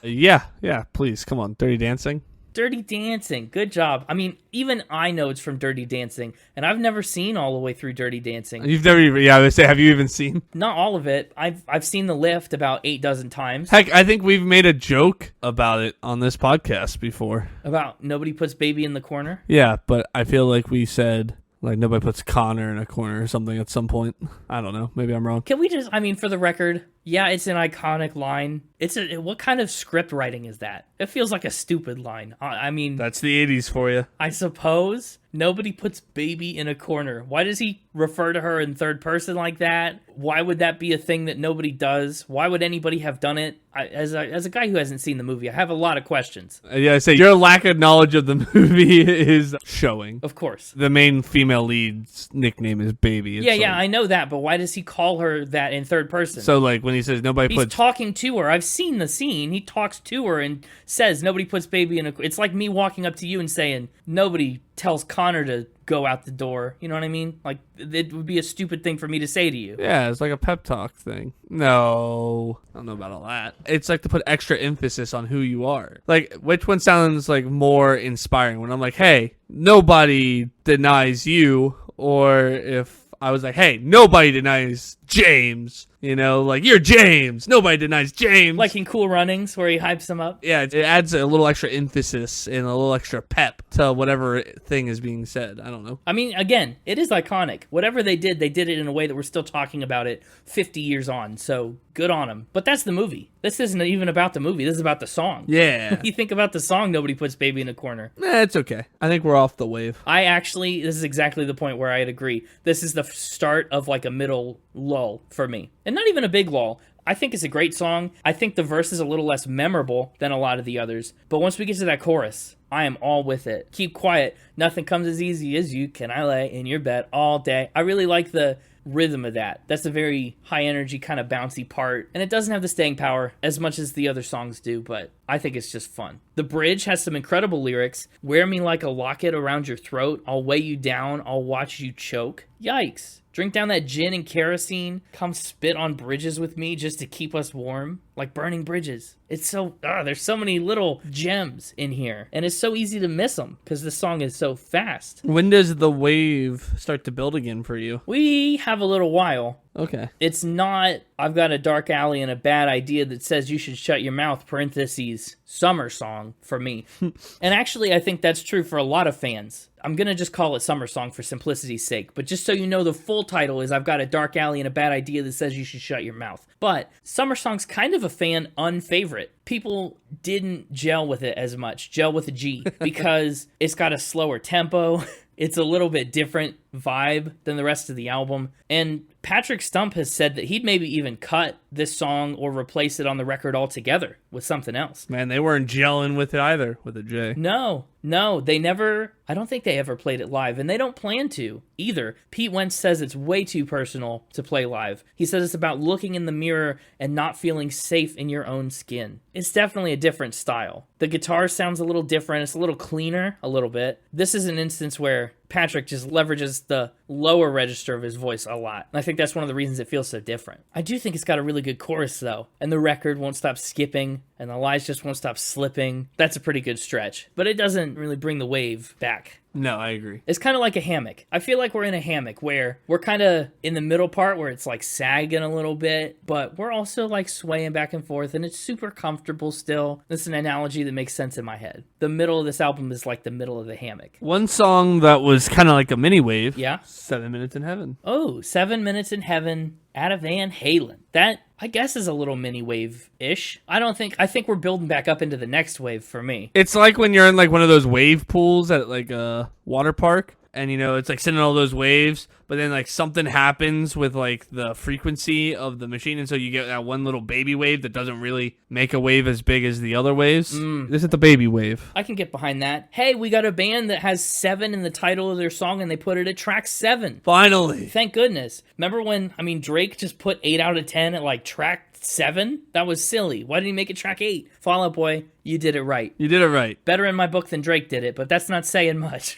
Speaker 3: Yeah, please, come on. Dirty Dancing?
Speaker 1: Dirty Dancing. Good job. Even I know it's from Dirty Dancing, and I've never seen all the way through Dirty Dancing.
Speaker 3: You've never even, I would say, have you even seen?
Speaker 1: Not all of it. I've seen The Lift about 8 dozen times.
Speaker 3: Heck, I think we've made a joke about it on this podcast before.
Speaker 1: About Nobody Puts Baby in the Corner?
Speaker 3: Yeah, but I feel like we said, nobody puts Connor in a corner or something at some point. I don't know. Maybe I'm wrong.
Speaker 1: Can we just, for the record, yeah, it's an iconic line. What kind of script writing is that? It feels like a stupid line.
Speaker 3: That's the 80s for you.
Speaker 1: I suppose. Nobody puts baby in a corner. Why does he refer to her in third person like that? Why would that be a thing that nobody does? Why would anybody have done it? As a guy who hasn't seen the movie, I have a lot of questions.
Speaker 3: Yeah, I say your lack of knowledge of the movie is showing.
Speaker 1: Of course.
Speaker 3: The main female lead's nickname is Baby.
Speaker 1: Yeah, I know that, but why does he call her that in third person?
Speaker 3: So, when he says nobody
Speaker 1: He's
Speaker 3: puts...
Speaker 1: talking to her. I've seen the scene. He talks to her and says nobody puts baby in a... It's like me walking up to you and saying nobody tells Connor to go out the door. You know what I mean? It would be a stupid thing for me to say to you.
Speaker 3: Yeah, it's like a pep talk thing. No, I don't know about all that. It's like to put extra emphasis on who you are. Which one sounds more inspiring? When I'm like, hey, nobody denies you, or if I was like, hey, nobody denies James. You're James. Nobody denies James.
Speaker 1: Like in Cool Runnings, where he hypes him up.
Speaker 3: Yeah, it adds a little extra emphasis and a little extra pep to whatever thing is being said. I don't know.
Speaker 1: Again, it is iconic. Whatever they did in a way that we're still talking about it 50 years on. So good on them. But that's the movie. This isn't even about the movie. This is about the song.
Speaker 3: Yeah.
Speaker 1: You think about the song, Nobody Puts Baby in a Corner.
Speaker 3: It's okay. I think we're off the wave.
Speaker 1: This is exactly the point where I'd agree. This is the start of a middle lull for me. And not even a big lull. I think it's a great song. I think the verse is a little less memorable than a lot of the others. But once we get to that chorus, I am all with it. Keep quiet. Nothing comes as easy as you. Can I lay in your bed all day? I really like the rhythm of that. That's a very high energy kind of bouncy part, and it doesn't have the staying power as much as the other songs do, but I think it's just fun. The bridge has some incredible lyrics. Wear me like a locket around your throat. I'll weigh you down. I'll watch you choke. Yikes. Drink down that gin and kerosene. Come spit on bridges with me just to keep us warm. Like burning bridges. It's so, there's so many little gems in here. And it's so easy to miss them because the song is so fast.
Speaker 3: When does the wave start to build again for you?
Speaker 1: We have a little while.
Speaker 3: Okay.
Speaker 1: It's not, I've got a dark alley and a bad idea that says you should shut your mouth, parentheses, summer song for me. And actually, I think that's true for a lot of fans. I'm going to just call it summer song for simplicity's sake. But just so you know, the full title is I've got a dark alley and a bad idea that says you should shut your mouth. But summer song's kind of a fan unfavorite. People didn't gel with it as much, gel with a G, because it's got a slower tempo. It's a little bit different vibe than the rest of the album. And Patrick Stump has said that he'd maybe even cut this song or replace it on the record altogether with something else.
Speaker 3: Man, they weren't gelling with it either, with a J.
Speaker 1: No, they never, I don't think they ever played it live, and they don't plan to either. Pete Wentz says it's way too personal to play live. He says it's about looking in the mirror and not feeling safe in your own skin. It's definitely a different style. The guitar sounds a little different. It's a little cleaner, a little bit. This is an instance where Patrick just leverages the lower register of his voice a lot. And I think that's one of the reasons it feels so different. I do think it's got a really good chorus, though. And the record won't stop skipping, and the lies just won't stop slipping. That's a pretty good stretch. But it doesn't really bring the wave back.
Speaker 3: No, I agree.
Speaker 1: It's kind of like a hammock. I feel like we're in a hammock where we're kind of in the middle part where it's like sagging a little bit, but we're also like swaying back and forth, and it's super comfortable still. That's an analogy that makes sense in my head. The middle of this album is like the middle of the hammock.
Speaker 3: One song that was kind of like a mini wave.
Speaker 1: Yeah.
Speaker 3: 7 Minutes in Heaven.
Speaker 1: Oh, 7 Minutes in Heaven, Atavan Halen. That, I guess, is a little mini wave-ish. I think we're building back up into the next wave for me.
Speaker 3: It's like when you're in like one of those wave pools at like a water park, and you know it's like sending all those waves, but then like something happens with like the frequency of the machine, and so you get that one little baby wave that doesn't really make a wave as big as the other waves. This is the baby wave.
Speaker 1: I can get behind that. Hey, we got a band that has 7 in the title of their song, and they put it at track 7.
Speaker 3: Finally.
Speaker 1: Thank goodness. Remember when, Drake just put 8 out of 10 at like track 7? That was silly. Why did he make it track 8? Fall Out Boy, you did it right.
Speaker 3: You did it right.
Speaker 1: Better in my book than Drake did it, but that's not saying much.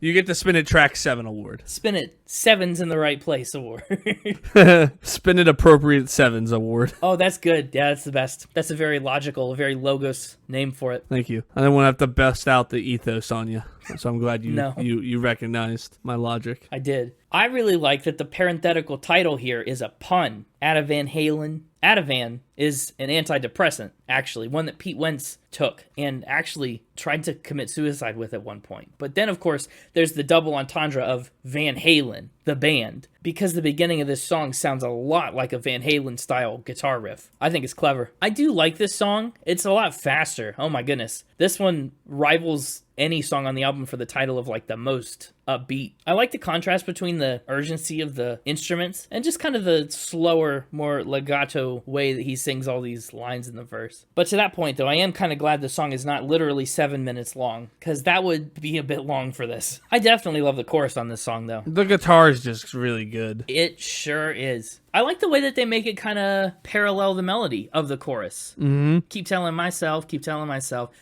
Speaker 3: You get the Spin It Track 7 award.
Speaker 1: Spin It 7's in the right place award.
Speaker 3: Spin It Appropriate 7's award.
Speaker 1: Oh, that's good. Yeah, that's the best. That's a very logical, very logos name for it.
Speaker 3: Thank you. I didn't want to have to bust out the ethos on you, so I'm glad you
Speaker 1: No.
Speaker 3: you recognized my logic.
Speaker 1: I did. I really like that the parenthetical title here is a pun. Atavan Halen. Atavan is an antidepressant, actually, one that Pete Wentz took and actually tried to commit suicide with at one point. But then, of course, there's the double entendre of Van Halen, the band, because the beginning of this song sounds a lot like a Van Halen-style guitar riff. I think it's clever. I do like this song. It's a lot faster. Oh my goodness. This one rivals any song on the album for the title of like the most upbeat. I like the contrast between the urgency of the instruments and just kind of the slower, more legato way that he sings all these lines in the verse. But to that point, though, I am kind of glad the song is not literally 7 minutes long, because that would be a bit long for this. I definitely love the chorus on this song, though.
Speaker 3: The guitar is just really good.
Speaker 1: It sure is. I like the way that they make it kind of parallel the melody of the chorus.
Speaker 3: Mm-hmm.
Speaker 1: Keep telling myself,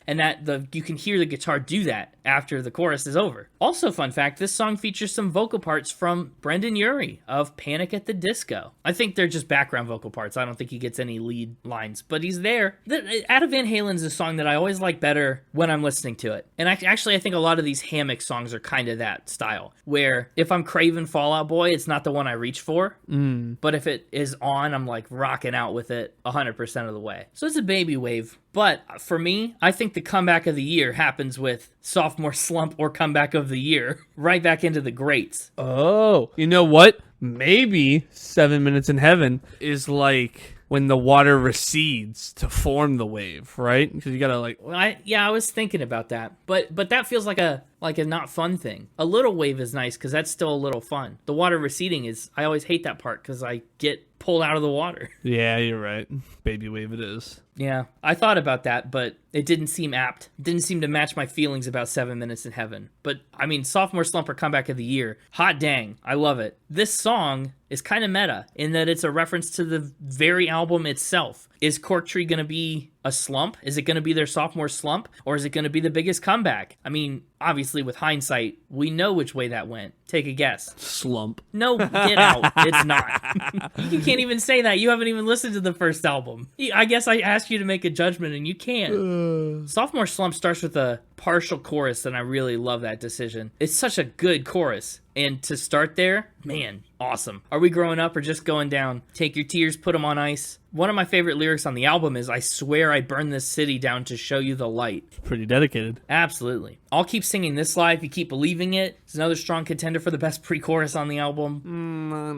Speaker 1: and that you can hear the guitar do that after the chorus is over. Also, fun fact, this song features some vocal parts from Brendan Urie of Panic at the Disco. I think they're just background vocal parts. I don't think he gets any lead lines, but he's there. Atavan Van Halen's a song that I always like better when I'm listening to it. And I think a lot of these hammock songs are kind of that style, where if I'm craving Fall Out Boy, it's not the one I reach for, but if it is on, I'm like rocking out with it 100% of the way. So it's a baby wave. But for me, I think the comeback of the year happens with Sophomore Slump or Comeback of the Year, right back into the greats.
Speaker 3: Oh, you know what? Maybe 7 Minutes in Heaven is like when the water recedes to form the wave, right? Because you gotta like.
Speaker 1: Well, I was thinking about that, but that feels like a not fun thing. A little wave is nice because that's still a little fun. The water receding is, I always hate that part because I get pulled out of the water.
Speaker 3: Yeah, you're right. Baby wave it is.
Speaker 1: Yeah, I thought about that, but it didn't seem apt. It didn't seem to match my feelings about 7 Minutes in Heaven. But, Sophomore Slump or Comeback of the Year, hot dang, I love it. This song is kind of meta in that it's a reference to the very album itself. Is Cork Tree going to be a slump? Is it going to be their sophomore slump? Or is it going to be the biggest comeback? I mean, obviously with hindsight, we know which way that went. Take a guess.
Speaker 3: Slump.
Speaker 1: No, get out. It's not. You can't even say that. You haven't even listened to the first album. I guess I asked you to make a judgment and you can't. Sophomore Slump starts with a partial chorus and I really love that decision. It's such a good chorus. And to start there, man, awesome. Are we growing up or just going down? Take your tears, put them on ice. One of my favorite lyrics on the album is, I swear I burned this city down to show you the light.
Speaker 3: Pretty dedicated.
Speaker 1: Absolutely. I'll keep singing this live. You keep believing it. It's another strong contender for the best pre-chorus on the album.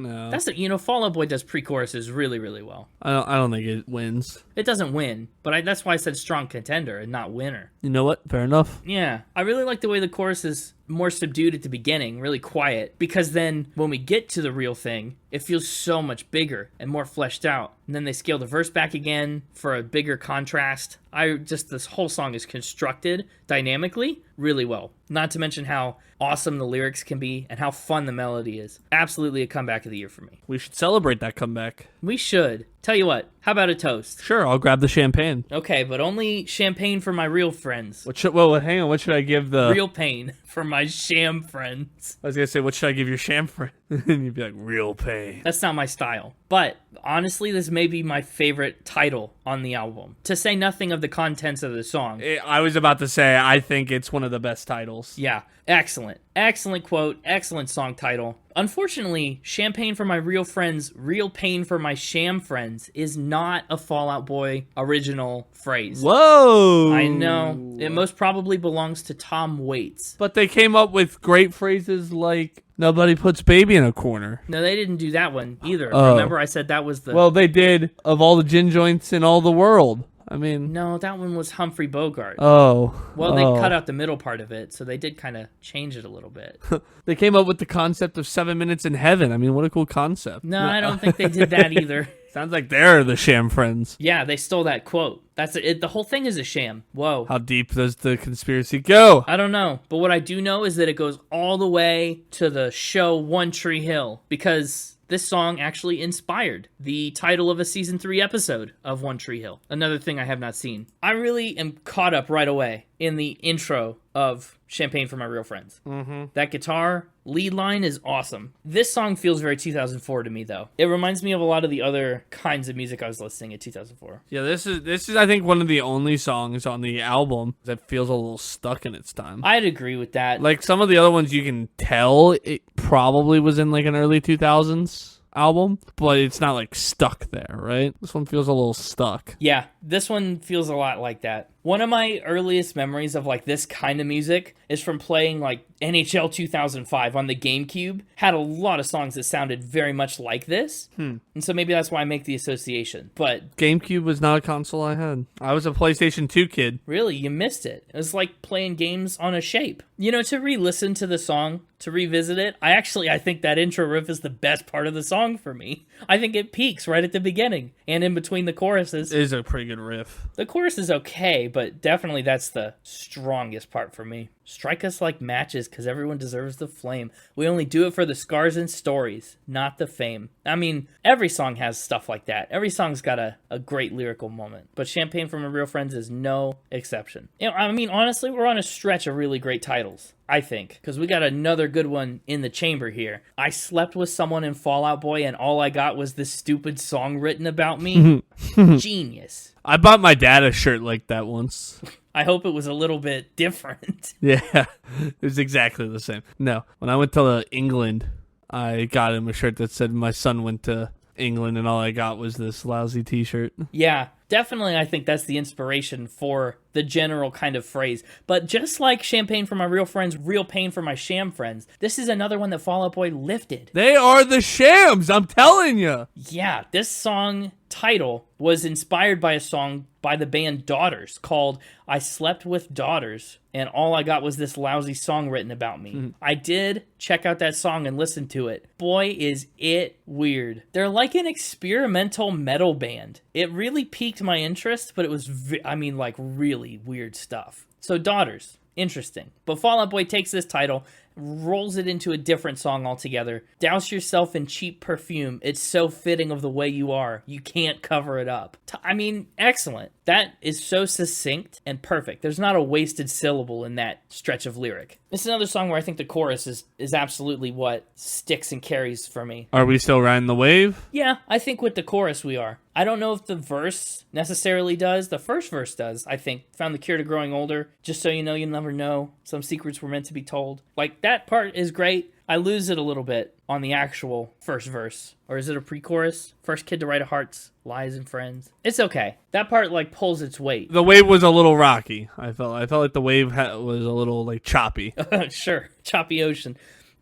Speaker 3: No.
Speaker 1: That's it. You know, Fall Out Boy does pre-choruses really, really well.
Speaker 3: I don't think it wins.
Speaker 1: It doesn't win, but that's why I said strong contender and not winner.
Speaker 3: You know what? Fair enough.
Speaker 1: Yeah. I really like the way the chorus is more subdued at the beginning, really quiet, because then when we get to the real thing, it feels so much bigger and more fleshed out. And then they scale the verse back again for a bigger contrast. This whole song is constructed dynamically really well. Not to mention how awesome the lyrics can be and how fun the melody is. Absolutely a comeback of the year for me.
Speaker 3: We should celebrate that comeback.
Speaker 1: We should. Tell you what, how about a toast?
Speaker 3: Sure, I'll grab the champagne.
Speaker 1: Okay, but only champagne for my real friends.
Speaker 3: Hang on, what should I give the...
Speaker 1: Real pain for my sham friends.
Speaker 3: I was going to say, what should I give your sham friend? And you'd be like, real pain.
Speaker 1: That's not my style. But honestly, this may be my favorite title on the album. To say nothing of the contents of the song.
Speaker 3: I was about to say, I think it's one of the best titles.
Speaker 1: Yeah, excellent. Excellent quote, excellent song title. Unfortunately, Champagne for My Real Friends, Real Pain for My Sham Friends is not a Fall Out Boy original phrase.
Speaker 3: Whoa!
Speaker 1: I know. It most probably belongs to Tom Waits.
Speaker 3: But they came up with great phrases like, nobody puts baby in a corner.
Speaker 1: No, they didn't do that one either.
Speaker 3: Oh.
Speaker 1: Remember I said that was the...
Speaker 3: Well, they did, of all the gin joints in all the world. I mean...
Speaker 1: No, that one was Humphrey Bogart.
Speaker 3: Oh.
Speaker 1: Well, they cut out the middle part of it, so they did kind of change it a little bit.
Speaker 3: They came up with the concept of 7 minutes in heaven. I mean, what a cool concept.
Speaker 1: No, I don't think they did that either.
Speaker 3: Sounds like they're the sham friends.
Speaker 1: Yeah, they stole that quote. That's it. The whole thing is a sham. Whoa.
Speaker 3: How deep does the conspiracy go?
Speaker 1: I don't know. But what I do know is that it goes all the way to the show One Tree Hill, because this song actually inspired the title of a season 3 episode of One Tree Hill. Another thing I have not seen. I really am caught up right away in the intro of Champagne for My Real Friends. Mm-hmm. That guitar lead line is awesome. This song feels very 2004 to me, though. It reminds me of a lot of the other kinds of music I was listening in 2004.
Speaker 3: Yeah, this is I think one of the only songs on the album that feels a little stuck in its time.
Speaker 1: I'd agree with that.
Speaker 3: Like some of the other ones, you can tell it probably was in like an early 2000s album, but it's not like stuck there, right? This one feels a little stuck.
Speaker 1: Yeah, this one feels a lot like that. One of my earliest memories of like this kind of music is from playing like NHL 2005 on the GameCube. Had a lot of songs that sounded very much like this. And so maybe that's why I make the association. But
Speaker 3: GameCube was not a console I had. I was a PlayStation 2 kid.
Speaker 1: really, you missed it. It was like playing games on a shape. You know, to re-listen to the song, to revisit it, I think that intro riff is the best part of the song for me. I think it peaks right at the beginning and in between the choruses.
Speaker 3: It is a pretty good riff.
Speaker 1: The chorus is okay, but definitely that's the strongest part for me. Strike us like matches, because everyone deserves the flame. We only do it for the scars and stories, not the fame. I mean, every song has stuff like that. Every song's got a great lyrical moment. But Champagne for My Real Friends is no exception. You know, I mean, honestly, we're on a stretch of really great titles, I think, because we got another good one in the chamber here. I slept with someone in Fall Out Boy, and all I got was this stupid song written about me. Genius.
Speaker 3: I bought my dad a shirt like that once.
Speaker 1: I hope it was a little bit different.
Speaker 3: Yeah, it was exactly the same. No, when I went to England, I got him a shirt that said my son went to England, and all I got was this lousy t-shirt.
Speaker 1: Yeah, definitely I think that's the inspiration for the general kind of phrase. But just like Champagne for My Real Friends, Real Pain for My Sham Friends, this is another one that Fall Out Boy lifted.
Speaker 3: They are the shams, I'm telling you.
Speaker 1: Yeah, this song title was inspired by a song by the band Daughters called I Slept with Daughters, and all I got was this lousy song written about me. I did check out that song and listen to it. Boy, is it weird. They're like an experimental metal band. It really piqued my interest, but it was, really weird stuff. So Daughters, interesting. But Fall Out Boy takes this title, rolls it into a different song altogether. Douse yourself in cheap perfume. It's so fitting of the way you are. You can't cover it up. I mean, excellent. That is so succinct and perfect. There's not a wasted syllable in that stretch of lyric. It's another song where I think the chorus is absolutely what sticks and carries for me.
Speaker 3: Are we still riding the wave?
Speaker 1: Yeah, I think with the chorus we are. I don't know if the verse necessarily does. The first verse does, I think. Found the cure to growing older. Just so you know, you'll never know. Some secrets were meant to be told. Like, that part is great. I lose it a little bit on the actual first verse. Or is it a pre-chorus? First kid to write a hearts, lies and friends. It's okay. That part, like, pulls its weight.
Speaker 3: The wave was a little rocky. I felt like the wave was a little, like, choppy.
Speaker 1: Sure. Choppy ocean.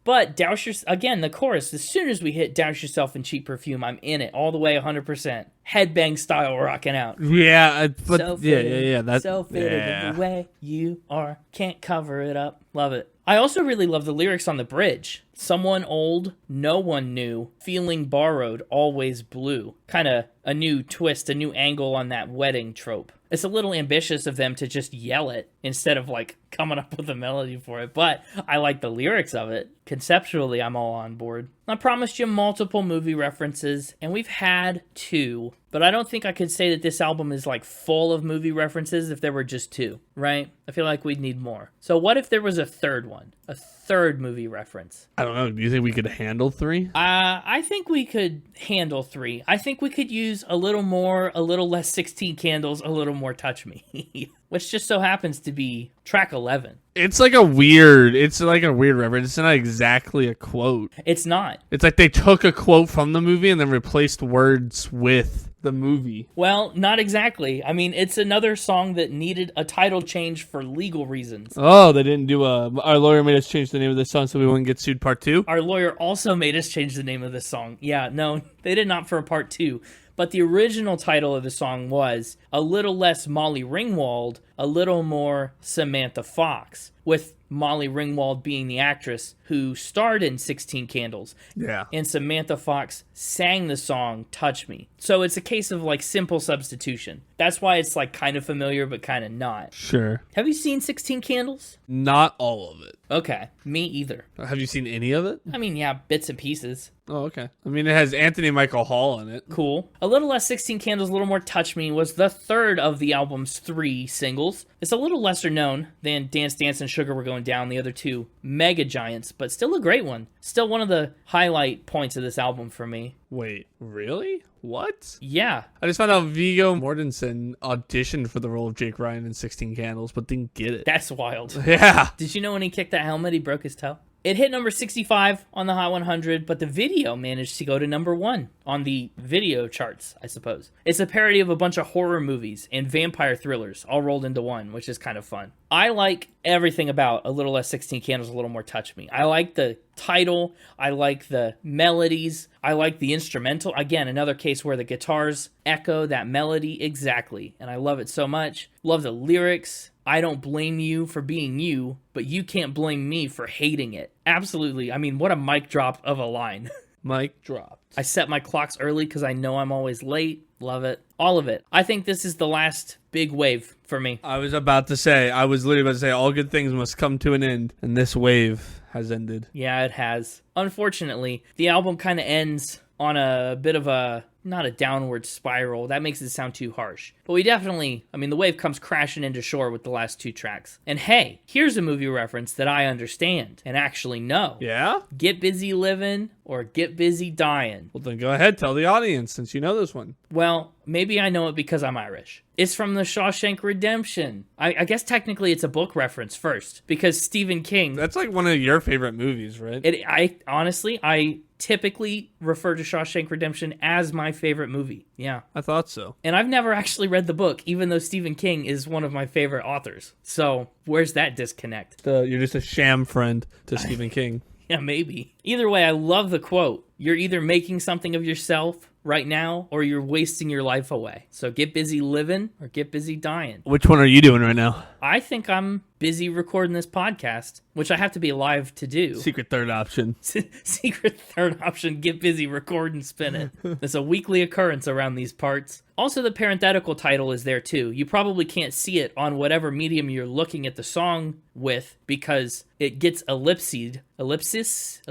Speaker 1: But again, the chorus, as soon as we hit douse yourself in cheap perfume, I'm in it all the way 100%. Headbang style rocking out.
Speaker 3: Yeah, but
Speaker 1: So fitted,
Speaker 3: yeah. That's
Speaker 1: so fitted the way you are. Can't cover it up. Love it. I also really love the lyrics on the bridge. Someone old, no one knew, feeling borrowed, always blue. Kind of a new twist, a new angle on that wedding trope. It's a little ambitious of them to just yell it instead of like coming up with a melody for it, but I like the lyrics of it. Conceptually, I'm all on board. I promised you multiple movie references, and we've had 2, but I don't think I could say that this album is like full of movie references if there were just 2, right? I feel like we'd need more. So what if there was a third one? A third movie reference?
Speaker 3: I don't know. Do you think we could handle 3?
Speaker 1: I think we could handle 3. I think we could use a little more, a little less 16 Candles, a little more Touch Me. Which just so happens to be track 11.
Speaker 3: It's like a weird reference. It's not exactly a quote.
Speaker 1: It's not.
Speaker 3: It's like they took a quote from the movie and then replaced words with the movie.
Speaker 1: Well, not exactly. I mean, it's another song that needed a title change for legal reasons.
Speaker 3: Oh, they didn't do our lawyer made us change the name of this song so we wouldn't get sued part 2?
Speaker 1: Our lawyer also made us change the name of this song. Yeah, no, they did not for a part 2. But the original title of the song was a little less Molly Ringwald, a little more Samantha Fox, with Molly Ringwald being the actress who starred in 16 Candles.
Speaker 3: Yeah.
Speaker 1: And Samantha Fox sang the song Touch Me. So it's a case of like simple substitution. That's why it's like kind of familiar but kind of not.
Speaker 3: Sure.
Speaker 1: Have you seen 16 Candles?
Speaker 3: Not all of it.
Speaker 1: Okay, me either.
Speaker 3: Have you seen any of it?
Speaker 1: I mean, yeah, bits and pieces.
Speaker 3: Oh, okay. I mean, it has Anthony Michael Hall in it.
Speaker 1: Cool. A little less 16 Candles, a little more Touch Me was the third of the album's 3 singles. It's a little lesser known than Dance Dance and Sugar Were Going Down, the other 2 mega giants, but still a great one. Still one of the highlight points of this album for me.
Speaker 3: Wait, really? What?
Speaker 1: Yeah.
Speaker 3: I just found out Viggo Mortensen auditioned for the role of Jake Ryan in 16 Candles, but didn't get it.
Speaker 1: That's wild.
Speaker 3: Yeah.
Speaker 1: Did you know when he kicked that helmet, he broke his toe? It hit number 65 on the Hot 100, but the video managed to go to number 1 on the video charts, I suppose. It's a parody of a bunch of horror movies and vampire thrillers all rolled into one, which is kind of fun. I like everything about A Little Less 16 Candles, A Little More Touch Me. I like the title. I like the melodies. I like the instrumental. Again, another case where the guitars echo that melody exactly, and I love it so much. Love the lyrics. I don't blame you for being you, but you can't blame me for hating it. Absolutely. I mean, what a mic drop of a line.
Speaker 3: Mic dropped.
Speaker 1: I set my clocks early because I know I'm always late. Love it. All of it. I think this is the last big wave for me.
Speaker 3: I was literally about to say, all good things must come to an end, and this wave has ended.
Speaker 1: Yeah, it has. Unfortunately, the album kind of ends on a bit of a, not a downward spiral. That makes it sound too harsh. But we definitely, the wave comes crashing into shore with the last 2 tracks. And hey, here's a movie reference that I understand and actually know.
Speaker 3: Yeah?
Speaker 1: Get Busy Living or Get Busy Dying.
Speaker 3: Well, then go ahead, tell the audience, since you know this one.
Speaker 1: Well, maybe I know it because I'm Irish. It's from The Shawshank Redemption. I guess technically it's a book reference first, because Stephen King...
Speaker 3: That's like one of your favorite movies, right?
Speaker 1: I typically refer to Shawshank Redemption as my favorite movie. Yeah.
Speaker 3: I thought so.
Speaker 1: And I've never actually read the book, even though Stephen King is one of my favorite authors. So where's that disconnect?
Speaker 3: You're just a sham friend to Stephen King.
Speaker 1: Yeah, maybe. Either way, I love the quote. You're either making something of yourself right now or you're wasting your life away. So get busy living or get busy dying.
Speaker 3: Which one are you doing right now?
Speaker 1: I think I'm busy recording this podcast, which I have to be alive to do.
Speaker 3: Secret third option.
Speaker 1: Secret third option, get busy, record and spin it. It's a weekly occurrence around these parts. Also, the parenthetical title is there too. You probably can't see it on whatever medium you're looking at the song with because it gets ellipsed. Ellipsis?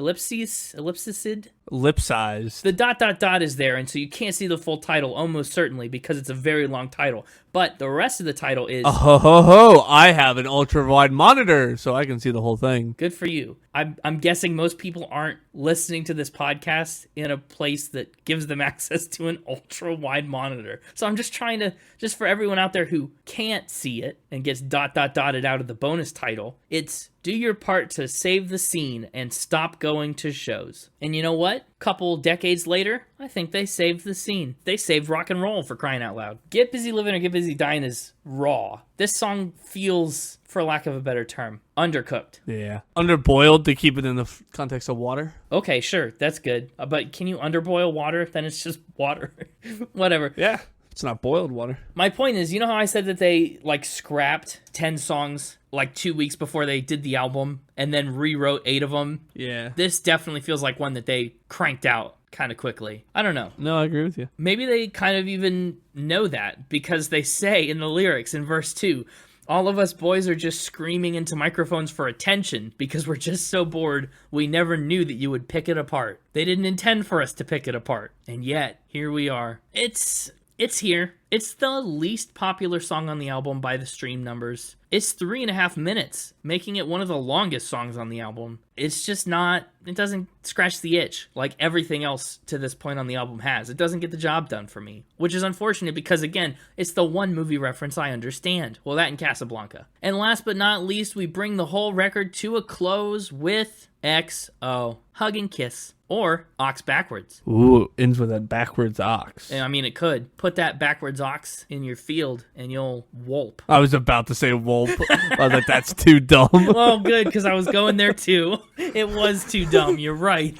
Speaker 3: Lip-sized.
Speaker 1: The ... is there, and so you can't see the full title almost certainly because it's a very long title. But the rest of the title is...
Speaker 3: Oh, ho, ho, ho. I have an ultra-wide monitor, so I can see the whole thing.
Speaker 1: Good for you. I'm guessing most people aren't listening to this podcast in a place that gives them access to an ultra-wide monitor. So I'm just trying to, just for everyone out there who can't see it and gets ... dotted out of the bonus title, it's do your part to save the scene and stop going to shows. And you know what? Couple decades later, I think they saved the scene. They saved rock and roll, for crying out loud. Get Busy Living or Get Busy Dying is raw. This song feels, for lack of a better term, undercooked.
Speaker 3: Yeah. Underboiled to keep it in the context of water.
Speaker 1: Okay, sure, that's good. But can you underboil water? Then it's just water. Whatever.
Speaker 3: Yeah. It's not boiled water.
Speaker 1: My point is, you know how I said that they, scrapped 10 songs, 2 weeks before they did the album, and then rewrote 8 of them?
Speaker 3: Yeah.
Speaker 1: This definitely feels like one that they cranked out kind of quickly. I don't know.
Speaker 3: No, I agree with you.
Speaker 1: Maybe they kind of even know that, because they say in the lyrics in verse 2, all of us boys are just screaming into microphones for attention because we're just so bored we never knew that you would pick it apart. They didn't intend for us to pick it apart, and yet, here we are. It's here. It's the least popular song on the album by the stream numbers. It's 3.5 minutes, making it one of the longest songs on the album. It's just not, it doesn't scratch the itch like everything else to this point on the album has. It doesn't get the job done for me, which is unfortunate because, again, it's the one movie reference I understand. Well, that and Casablanca. And last but not least, we bring the whole record to a close with XO, Hug and Kiss. Or ox backwards.
Speaker 3: Ooh, ends with a backwards ox.
Speaker 1: And I mean, it could. Put that backwards ox in your field and you'll wholp.
Speaker 3: I was about to say wholp. I was like, that's too dumb.
Speaker 1: Well, good, because I was going there too. It was too dumb. You're right.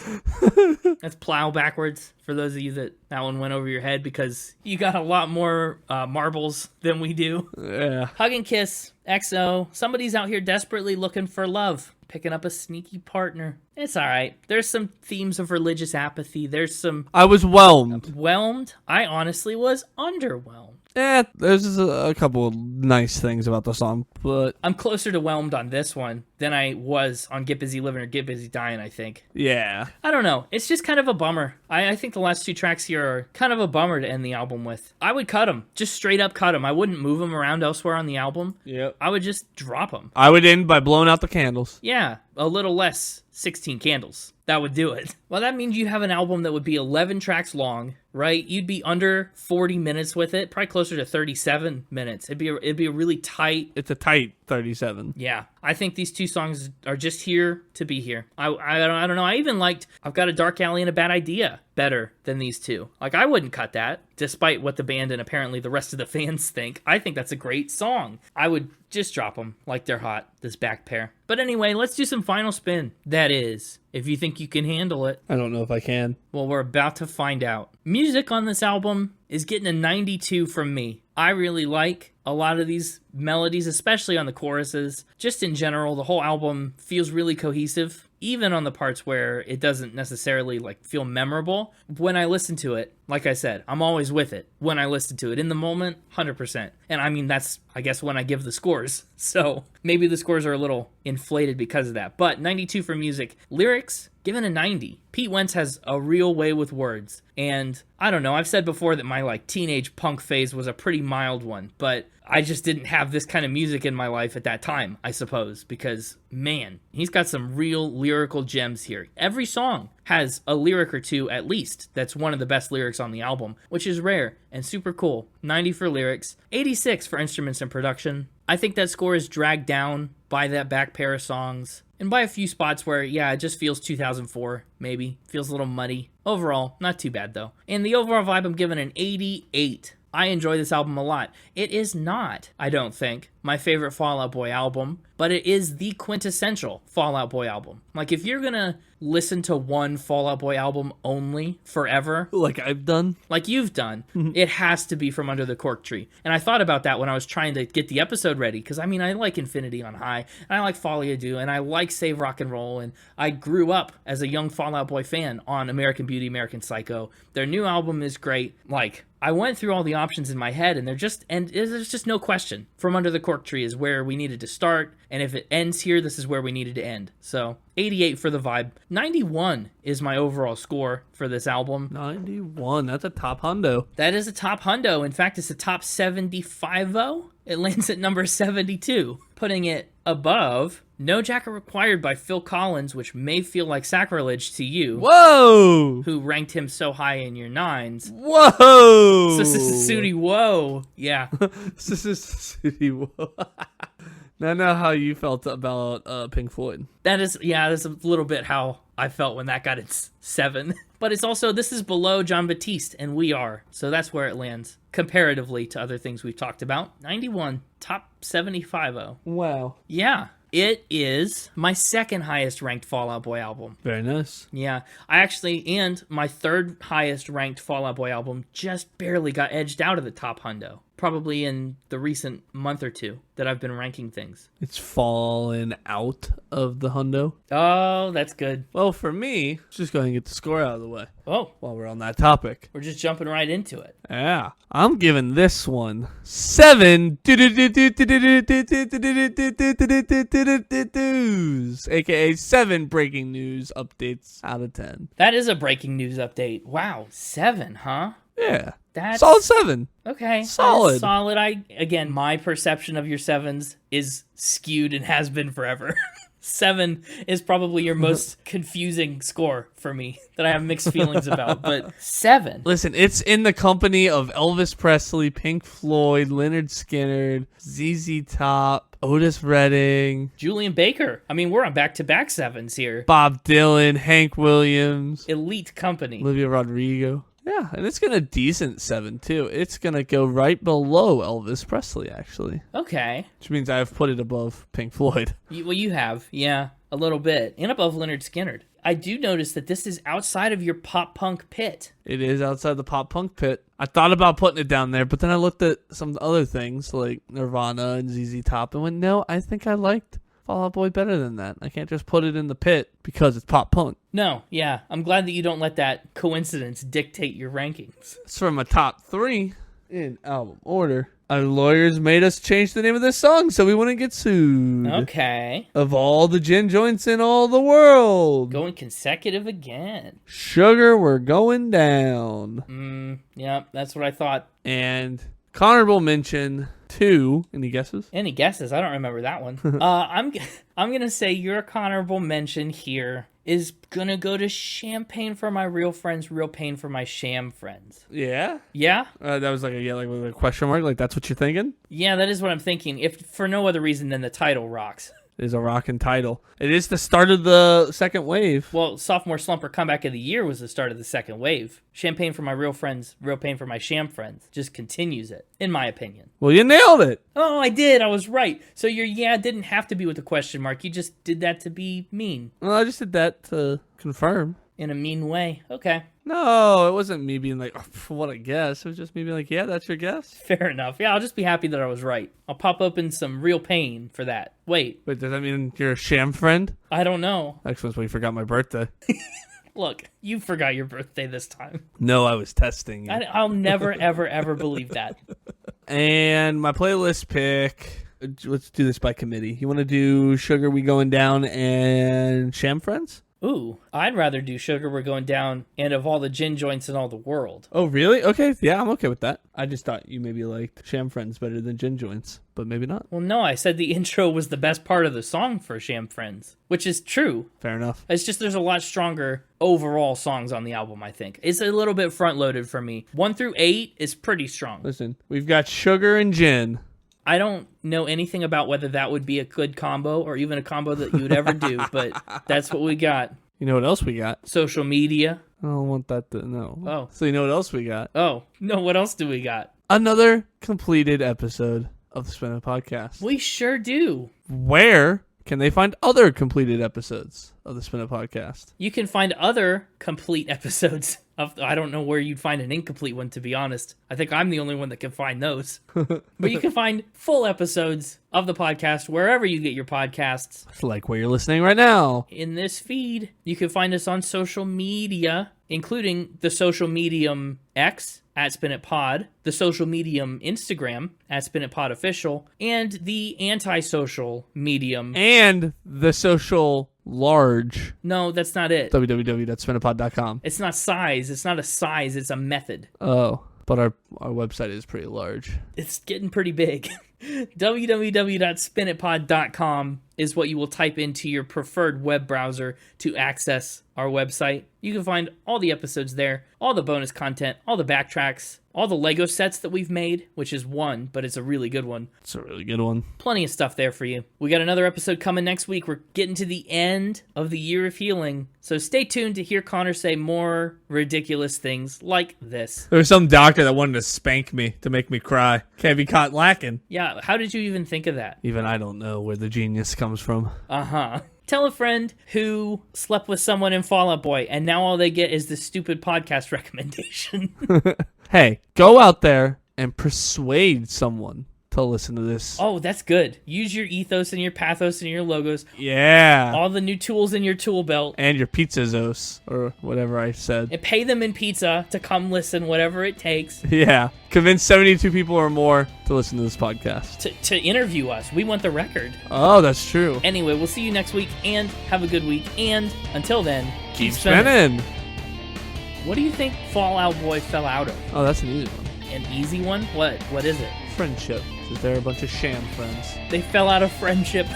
Speaker 1: That's plow backwards. For those of you that one went over your head because you got a lot more marbles than we do.
Speaker 3: Yeah.
Speaker 1: Hug and Kiss, XO. Somebody's out here desperately looking for love. Picking up a sneaky partner. It's all right. There's some themes of religious apathy. There's some...
Speaker 3: I was whelmed.
Speaker 1: Whelmed? I honestly was underwhelmed.
Speaker 3: There's a couple of nice things about the song, but...
Speaker 1: I'm closer to whelmed on this one than I was on Get Busy Living or Get Busy Dying, I think.
Speaker 3: Yeah.
Speaker 1: I don't know. It's just kind of a bummer. I think the last 2 tracks here are kind of a bummer to end the album with. I would cut them. Just straight up cut them. I wouldn't move them around elsewhere on the album.
Speaker 3: Yep.
Speaker 1: I would just drop them.
Speaker 3: I would end by blowing out the candles.
Speaker 1: Yeah, a little less 16 candles. That would do it. Well, that means you'd have an album that would be 11 tracks long, right? You'd be under 40 minutes with it, probably closer to 37 minutes. It'd be a really tight...
Speaker 3: It's a tight 37.
Speaker 1: Yeah. I think these 2 songs are just here to be here. I don't know. I even liked I've Got a Dark Alley and a Bad Idea better than these 2. I wouldn't cut that, despite what the band and apparently the rest of the fans think. I think that's a great song. I would just drop them like they're hot, this back pair. But anyway, let's do some final spin. That is, if you think you can handle it.
Speaker 3: I don't know if I can.
Speaker 1: Well, we're about to find out. Music on this album is getting a 92 from me. I really like a lot of these melodies, especially on the choruses. Just in general, the whole album feels really cohesive, even on the parts where it doesn't necessarily feel memorable. When I listen to it, like I said, I'm always with it. When I listen to it in the moment, 100%. And I mean, that's, I guess, when I give the scores. So maybe the scores are a little inflated because of that. But 92 for music. Lyrics, given a 90. Pete Wentz has a real way with words. And I don't know, I've said before that my teenage punk phase was a pretty mild one, but I just didn't have this kind of music in my life at that time, I suppose, because, man, he's got some real lyrical gems here. Every song has a lyric or two, at least, that's one of the best lyrics on the album, which is rare and super cool. 90 for lyrics, 86 for instruments and production. I think that score is dragged down by that back pair of songs, and by a few spots where, yeah, it just feels 2004, maybe. Feels a little muddy. Overall, not too bad, though. And the overall vibe, I'm giving an 88. I enjoy this album a lot. It is not, I don't think, my favorite Fall Out Boy album, but it is the quintessential Fall Out Boy album. Like, if you're gonna listen to one Fall Out Boy album only forever,
Speaker 3: Like I've done.
Speaker 1: like you've done, it has to be From Under the Cork Tree. And I thought about that when I was trying to get the episode ready, because I mean, I like Infinity on High, and I like Folly Ado, and I like Save Rock and Roll, and I grew up as a young Fall Out Boy fan on American Beauty, American Psycho. Their new album is great. Like, I went through all the options in my head, and there's just no question. From Under the Cork Tree is where we needed to start, and if it ends here, this is where we needed to end. So, 88 for the vibe. 91 is my overall score for this album.
Speaker 3: 91. That's a top hundo.
Speaker 1: That is a top hundo. In fact, it's a top 75-0. It lands at number 72, putting it above No Jacket Required by Phil Collins, which may feel like sacrilege to you,
Speaker 3: Whoa!
Speaker 1: who ranked him so high in your nines.
Speaker 3: Whoa!
Speaker 1: Sooty, whoa. Yeah.
Speaker 3: Sooty, whoa. Now I know how you felt about Pink Floyd.
Speaker 1: That's a little bit how I felt when that got its 7. But it's also, this is below John Batiste and We Are. So that's where it lands comparatively to other things we've talked about. 91, top 75-0.
Speaker 3: Wow.
Speaker 1: Yeah. It is my second highest ranked Fall Out Boy album.
Speaker 3: Very nice.
Speaker 1: Yeah, and my third highest ranked Fall Out Boy album just barely got edged out of the top hundo. Probably in the recent month or two that I've been ranking things.
Speaker 3: It's fallen out of the hundo.
Speaker 1: Oh, that's good.
Speaker 3: Well, for me, let's just go ahead and get the score out of the way
Speaker 1: Oh,
Speaker 3: while we're on that topic.
Speaker 1: we're just jumping right into it.
Speaker 3: Yeah. I'm giving this one 7 aka 7 breaking news updates out of 10.
Speaker 1: That is a breaking news update. Wow, 7, huh?
Speaker 3: Yeah.
Speaker 1: That's
Speaker 3: Solid 7.
Speaker 1: okay.
Speaker 3: Solid.
Speaker 1: That's solid. Again, my perception of your 7s is skewed and has been forever. 7 is probably your most confusing score for me that I have mixed feelings about, but 7.
Speaker 3: Listen, it's in the company of Elvis Presley, Pink Floyd, Leonard Skinner, ZZ Top, Otis Redding,
Speaker 1: Julian Baker. I mean, we're on back-to-back 7s here.
Speaker 3: Bob Dylan, Hank Williams,
Speaker 1: Elite company.
Speaker 3: Olivia Rodrigo. Yeah, and it's a decent 7, too. It's going to go right below Elvis Presley, actually.
Speaker 1: Okay.
Speaker 3: Which means I've put it above Pink Floyd.
Speaker 1: You have. Yeah, a little bit. And above Leonard Skinner. I do notice that this is outside of your pop-punk pit.
Speaker 3: It is outside the pop-punk pit. I thought about putting it down there, but then I looked at some other things, like Nirvana and ZZ Top, and went, no, I think I liked Fall Out Boy better than that. I can't just put it in the pit because it's pop-punk.
Speaker 1: No, yeah. I'm glad that you don't let that coincidence dictate your rankings.
Speaker 3: It's from a top 3 in album order. Our lawyers made us change the name of this song so we wouldn't get sued.
Speaker 1: Okay.
Speaker 3: Of all the gin joints in all the world.
Speaker 1: Going consecutive again.
Speaker 3: Sugar, we're going down.
Speaker 1: Yeah, that's what I thought.
Speaker 3: And honorable mention 2. Any guesses?
Speaker 1: Any guesses? I don't remember that one. I'm gonna say your honorable mention here is gonna go to Champagne for My Real Friends, Real Pain for My Sham Friends.
Speaker 3: Yeah?
Speaker 1: Yeah?
Speaker 3: That was like with a question mark. Like, that's what you're thinking?
Speaker 1: Yeah, that is what I'm thinking. If for no other reason than the title rocks.
Speaker 3: It is a rockin' title. It is the start of the second wave.
Speaker 1: Well, Sophomore Slump or Comeback of the Year was the start of the second wave. Champagne for My Real Friends, Real Pain for My Sham Friends just continues it, in my opinion.
Speaker 3: Well, you nailed it.
Speaker 1: Oh, I did. I was right. So your didn't have to be with a question mark. You just did that to be mean.
Speaker 3: Well, I just did that to confirm.
Speaker 1: In a mean way. Okay.
Speaker 3: No, it wasn't me being like, oh, what a guess. It was just me being like, yeah, that's your guess.
Speaker 1: Fair enough. Yeah, I'll just be happy that I was right. I'll pop open some Real Pain for that. Wait,
Speaker 3: does that mean you're a sham friend?
Speaker 1: I don't know.
Speaker 3: Actually, that's why you forgot my birthday.
Speaker 1: Look, you forgot your birthday this time.
Speaker 3: No, I was testing you.
Speaker 1: I'll never, ever, ever believe that.
Speaker 3: And my playlist pick, let's do this by committee. You want to do Sugar, We Going Down, and Sham Friends?
Speaker 1: Ooh, I'd rather do Sugar, We're Going Down, and of all the gin joints in all the world.
Speaker 3: Oh, really? Okay, yeah, I'm okay with that. I just thought you maybe liked Sham Friends better than gin joints, but maybe not.
Speaker 1: Well, no, I said the intro was the best part of the song for Sham Friends, which is true.
Speaker 3: Fair enough.
Speaker 1: It's just there's a lot stronger overall songs on the album, I think. It's a little bit front-loaded for me. 1 through 8 is pretty strong.
Speaker 3: Listen, we've got Sugar and Gin.
Speaker 1: I don't know anything about whether that would be a good combo or even a combo that you would ever do, but that's what we got.
Speaker 3: You know what else we got?
Speaker 1: Social media.
Speaker 3: I don't want that to, no.
Speaker 1: Oh.
Speaker 3: So you know what else we got?
Speaker 1: Oh, no, what else do we got?
Speaker 3: another completed episode of the Spin It Podcast.
Speaker 1: We sure do.
Speaker 3: Where can they find other completed episodes of the Spin It Podcast?
Speaker 1: You can find other complete episodes of, I don't know where you'd find an incomplete one, to be honest. I think I'm the only one that can find those. But you can find full episodes of the podcast wherever you get your podcasts.
Speaker 3: Like where you're listening right now.
Speaker 1: In this feed, you can find us on social media, including the social medium X at Spin It Pod, the social medium Instagram at Spin It Pod Official, and the anti-social medium.
Speaker 3: And the social large.
Speaker 1: No, that's not it.
Speaker 3: www.spinitpod.com.
Speaker 1: It's not size. It's not a size. It's a method.
Speaker 3: Oh, but our website is pretty large.
Speaker 1: It's getting pretty big. www.spinitpod.com is what you will type into your preferred web browser to access our website. You can find all the episodes there, all the bonus content, all the backtracks, all the Lego sets that we've made, which is one, but it's a really good one.
Speaker 3: It's a really good one.
Speaker 1: Plenty of stuff there for you. We got another episode coming next week. We're getting to the end of the year of healing, so stay tuned to hear Connor say more ridiculous things like this.
Speaker 3: There was some doctor that wanted to spank me to make me cry. Can't be caught lacking.
Speaker 1: Yeah, how did you even think of that?
Speaker 3: Even I don't know where the genius comes from.
Speaker 1: Uh-huh. Tell a friend who slept with someone in Fall Out Boy, and now all they get is this stupid podcast recommendation.
Speaker 3: Hey, go out there and persuade someone to listen to this.
Speaker 1: Oh, that's good. Use your ethos and your pathos and your logos.
Speaker 3: Yeah.
Speaker 1: All the new tools in your tool belt.
Speaker 3: And your pizzazos, or whatever I said.
Speaker 1: And pay them in pizza to come listen, whatever it takes.
Speaker 3: Yeah. Convince 72 people or more to listen to this podcast.
Speaker 1: To interview us. We want the record.
Speaker 3: Oh, that's true.
Speaker 1: Anyway, we'll see you next week, and have a good week. And until then,
Speaker 3: Keep spinning.
Speaker 1: What do you think Fall Out Boy fell out of?
Speaker 3: Oh, that's an easy one.
Speaker 1: An easy one? What? What is it?
Speaker 3: Friendship. Because they're a bunch of sham friends.
Speaker 1: They fell out of friendship.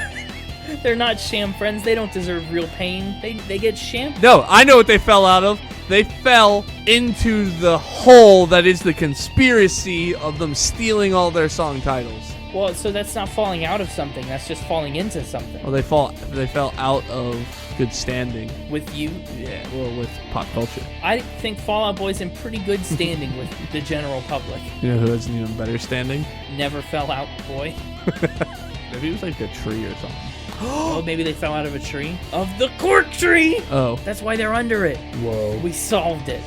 Speaker 1: They're not sham friends. They don't deserve real pain. They get sham.
Speaker 3: No, I know what they fell out of. They fell into the hole that is the conspiracy of them stealing all their song titles.
Speaker 1: Well, so that's not falling out of something. That's just falling into something.
Speaker 3: Well, they fell out of good standing.
Speaker 1: With you?
Speaker 3: Yeah, well, with pop culture.
Speaker 1: I think Fall Out Boy's in pretty good standing with the general public.
Speaker 3: You know who has an even better standing?
Speaker 1: Never Fell Out Boy.
Speaker 3: Maybe it was like a tree or something.
Speaker 1: Oh, maybe they fell out of a tree? Of the Cork tree!
Speaker 3: Oh.
Speaker 1: That's why they're under it.
Speaker 3: Whoa.
Speaker 1: We solved it.